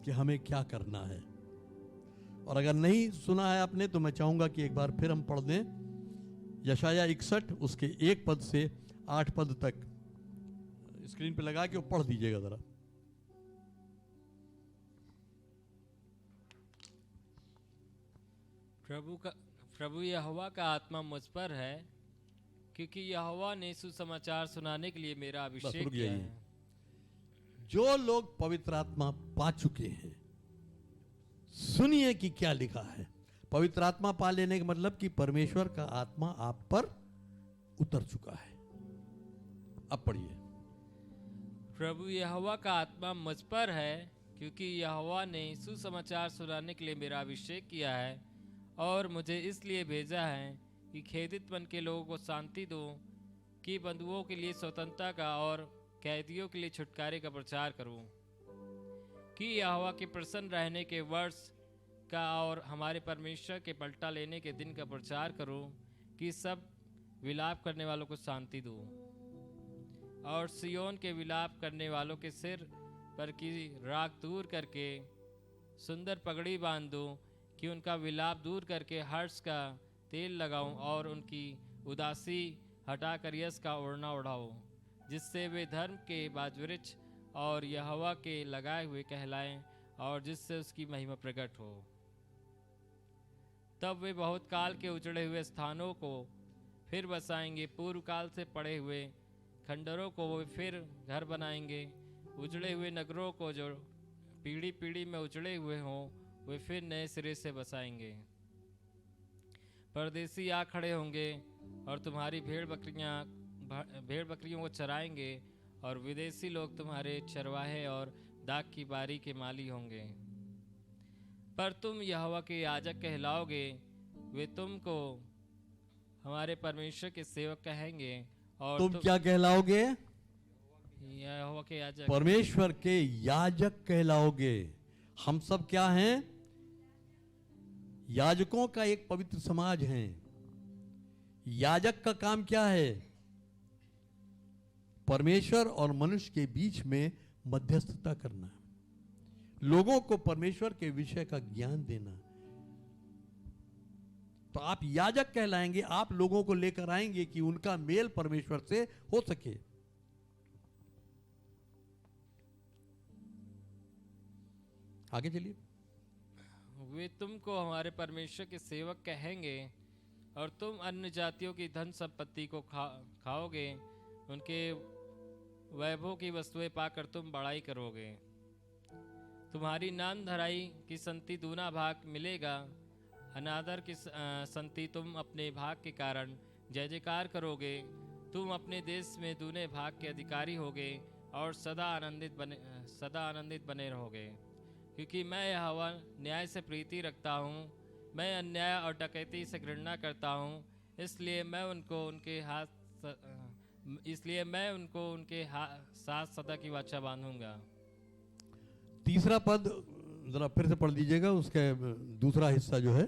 कि हमें क्या करना है। और अगर नहीं सुना है आपने तो मैं चाहूंगा कि एक बार फिर हम पढ़ दें यशाया 61 उसके 1 पद से 8 पद तक स्क्रीन पे लगा के पढ़ दीजिएगा जरा। प्रभु यहोवा का आत्मा मुझ पर है, क्योंकि यहोवा ने सुसमाचार सुनाने के लिए मेरा अभिषेक किया है। जो लोग पवित्र आत्मा पा चुके हैं, सुनिए कि क्या लिखा है। पवित्र आत्मा पा लेने का मतलब कि परमेश्वर का आत्मा आप पर उतर चुका है। अब पढ़िए। प्रभु यहोवा का आत्मा मुझ पर है, क्योंकि यहोवा ने सुसमाचार सुनाने के लिए मेरा अभिषेक किया है और मुझे इसलिए भेजा है कि खेदित मन के लोगों को शांति दूं, कि बंधुओं के लिए स्वतंत्रता का और कैदियों के लिए छुटकारे का प्रचार करूं, कि यहोवा के प्रसन्न रहने के वर्ष का और हमारे परमेश्वर के पलटा लेने के दिन का प्रचार करूं, कि सब विलाप करने वालों को शांति दूं और सियोन के विलाप करने वालों के सिर पर की राख दूर करके सुंदर पगड़ी बांध दूं, कि उनका विलाप दूर करके हर्ष का तेल लगाऊं और उनकी उदासी हटाकर यश का ओढ़ना ओढ़ाऊं, जिससे वे धर्म के बाजवृक्ष और यहोवा के लगाए हुए कहलाएं और जिससे उसकी महिमा प्रकट हो। तब वे बहुत काल के उजड़े हुए स्थानों को फिर बसाएंगे, पूर्व काल से पड़े हुए खंडरों को वे फिर घर बनाएंगे, उजड़े हुए नगरों को जो पीढ़ी पीढ़ी में उजड़े हुए हों वे फिर नए सिरे से बसाएंगे। परदेसी आ खड़े होंगे और तुम्हारी भेड़ बकरियों को चराएंगे और विदेशी लोग तुम्हारे चरवाहे और दाख की बारी के माली होंगे। पर तुम यहोवा के याजक कहलाओगे, वे तुमको हमारे परमेश्वर के सेवक कहेंगे। और तुम क्या कहलाओगे? यहोवा के याजक, परमेश्वर के याजक कहलाओगे। हम सब क्या हैं? याजकों का एक पवित्र समाज है। याजक का काम क्या है? परमेश्वर और मनुष्य के बीच में मध्यस्थता करना, लोगों को परमेश्वर के विषय का ज्ञान देना। तो आप याजक कहलाएंगे, आप लोगों को लेकर आएंगे कि उनका मेल परमेश्वर से हो सके। आगे चलिए। वे तुमको हमारे परमेश्वर के सेवक कहेंगे और तुम अन्य जातियों की धन संपत्ति को खाओगे, उनके वैभव की वस्तुएं पाकर तुम बड़ाई करोगे। तुम्हारी नाम धराई की संति दूना भाग मिलेगा, अनादर की संति तुम अपने भाग के कारण जय जयकार करोगे। तुम अपने देश में दूने भाग के अधिकारी होगे और सदा आनंदित बने रहोगे, क्योंकि मैं यहोवा न्याय से प्रीति रखता हूँ, मैं अन्याय और डकैती से घृणा करता हूँ। इसलिए मैं उनको उनके साथ सदा की वाचा बांधूंगा। तीसरा पद जरा फिर से पढ़ दीजिएगा, उसका दूसरा हिस्सा जो है।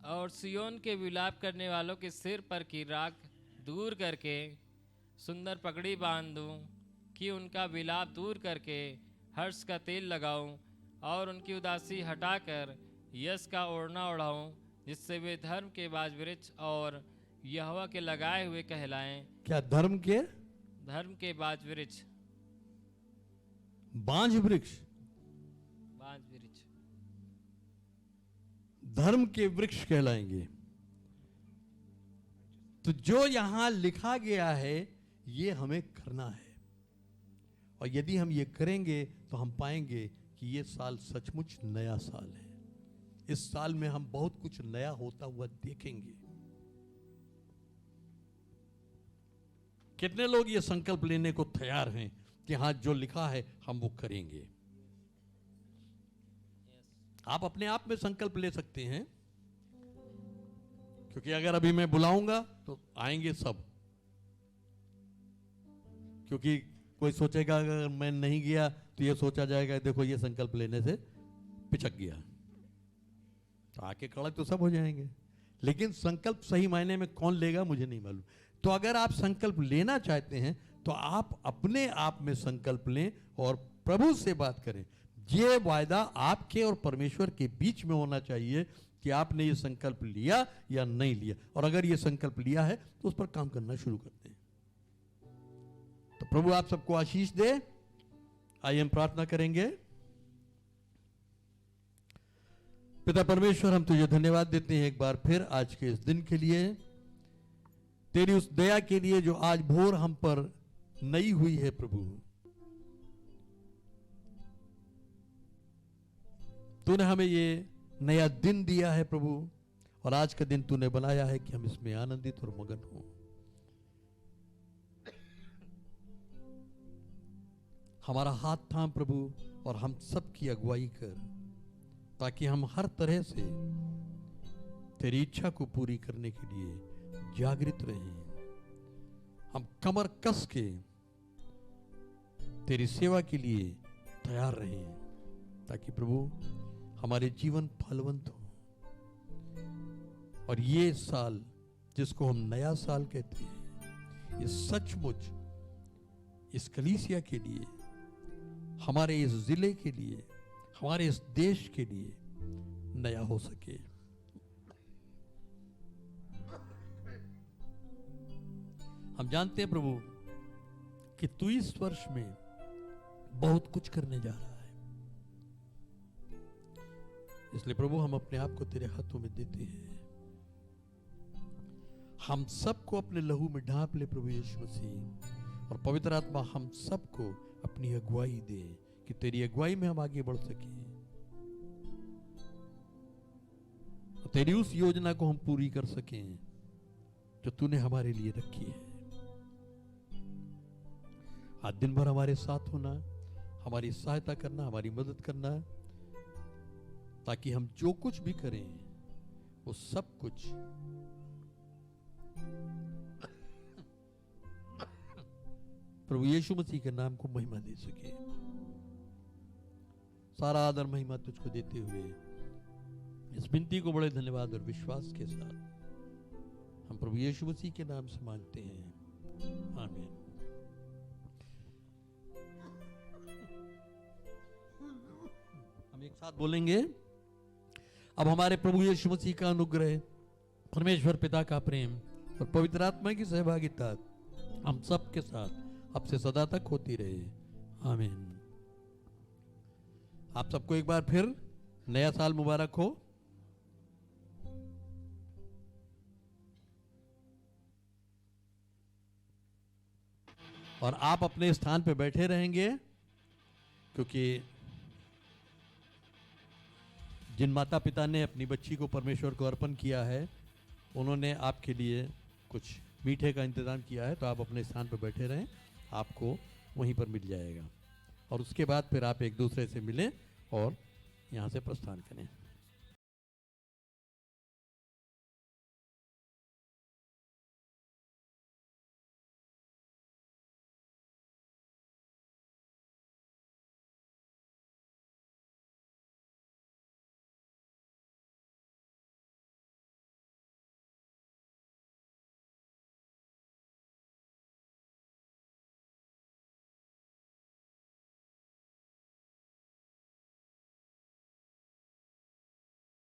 और सियोन के विलाप करने वालों के सिर पर की राख दूर करके सुंदर पगड़ी बांध दूं, कि उनका विलाप दूर करके हर्ष का तेल लगाऊं और उनकी उदासी हटाकर यश का ओढ़ना ओढ़ाऊं, जिससे वे धर्म के बाजवृक्ष और यहोवा के लगाए हुए कहलाएं। क्या धर्म के? धर्म के बाजवृक्ष, बांझ वृक्ष, बाजवृक्ष, धर्म के वृक्ष कहलाएंगे। तो जो यहां लिखा गया है ये हमें करना है, और यदि हम ये करेंगे तो हम पाएंगे कि ये साल सचमुच नया साल है। इस साल में हम बहुत कुछ नया होता हुआ देखेंगे। कितने लोग ये संकल्प लेने को तैयार हैं कि हाँ, जो लिखा है हम वो करेंगे? आप अपने आप में संकल्प ले सकते हैं, क्योंकि अगर अभी मैं बुलाऊंगा तो आएंगे सब। क्योंकि कोई सोचेगा अगर मैं नहीं गया तो ये सोचा जाएगा देखो ये संकल्प लेने से पिछक गया, तो आके खड़े तो सब हो जाएंगे। लेकिन संकल्प सही मायने में कौन लेगा मुझे नहीं मालूम। तो अगर आप संकल्प लेना चाहते हैं तो आप अपने आप में संकल्प लें और प्रभु से बात करें। ये वायदा आपके और परमेश्वर के बीच में होना चाहिए कि आपने ये संकल्प लिया या नहीं लिया, और अगर ये संकल्प लिया है तो उस पर काम करना शुरू करते हैं। तो प्रभु आप सबको आशीष दे। आइए हम प्रार्थना करेंगे। पिता परमेश्वर, हम तुझे धन्यवाद देते हैं एक बार फिर आज के इस दिन के लिए, तेरी उस दया के लिए जो आज भोर हम पर नई हुई है। प्रभु तूने हमें ये नया दिन दिया है प्रभु, और आज का दिन तूने बनाया है कि हम इसमें आनंदित और मगन हों। हमारा हाथ थाम प्रभु, और हम सब की अगुवाई कर, ताकि हम हर तरह से तेरी इच्छा को पूरी करने के लिए जागृत रहें। हम कमर कस के तेरी सेवा के लिए तैयार रहें, ताकि प्रभु हमारे जीवन फलवंत हो। और ये साल जिसको हम नया साल कहते हैं, ये सचमुच इस कलीसिया के लिए, हमारे इस जिले के लिए, हमारे इस देश के लिए नया हो सके। हम जानते हैं प्रभु कि तू इस वर्ष में बहुत कुछ करने जा रहा है, इसलिए प्रभु हम अपने आप को तेरे हाथों में देते हैं। हम सबको अपने लहू में ढांप ले प्रभु यीशु मसीह, और पवित्र आत्मा हम सबको अपनी अगुवाई दे कि तेरी अगुवाई में हम आगे बढ़ सकें, और तेरी उस योजना को हम पूरी कर सकें जो तूने हमारे लिए रखी है। आज दिन भर हमारे साथ होना, हमारी सहायता करना, हमारी मदद करना, ताकि हम जो कुछ भी करें वो सब कुछ प्रभु यीशु मसीह के नाम को महिमा दे सके। सारा आदर महिमा तुझको देते हुए इस विनती को बड़े धन्यवाद और विश्वास के साथ हम प्रभु यीशु मसीह के नाम से मांगते हैं, आमीन। हम एक साथ बोलेंगे। अब हमारे प्रभु यीशु मसीह का अनुग्रह, परमेश्वर पिता का प्रेम और पवित्र आत्मा की सहभागिता हम सब के साथ अब से सदा तक होती रहे, आमीन। आप सबको एक बार फिर नया साल मुबारक हो। और आप अपने स्थान पे बैठे रहेंगे, क्योंकि जिन माता पिता ने अपनी बच्ची को परमेश्वर को अर्पण किया है, उन्होंने आपके लिए कुछ मीठे का इंतज़ाम किया है, तो आप अपने स्थान पर बैठे रहें, आपको वहीं पर मिल जाएगा। और उसके बाद फिर आप एक दूसरे से मिलें और यहाँ से प्रस्थान करें।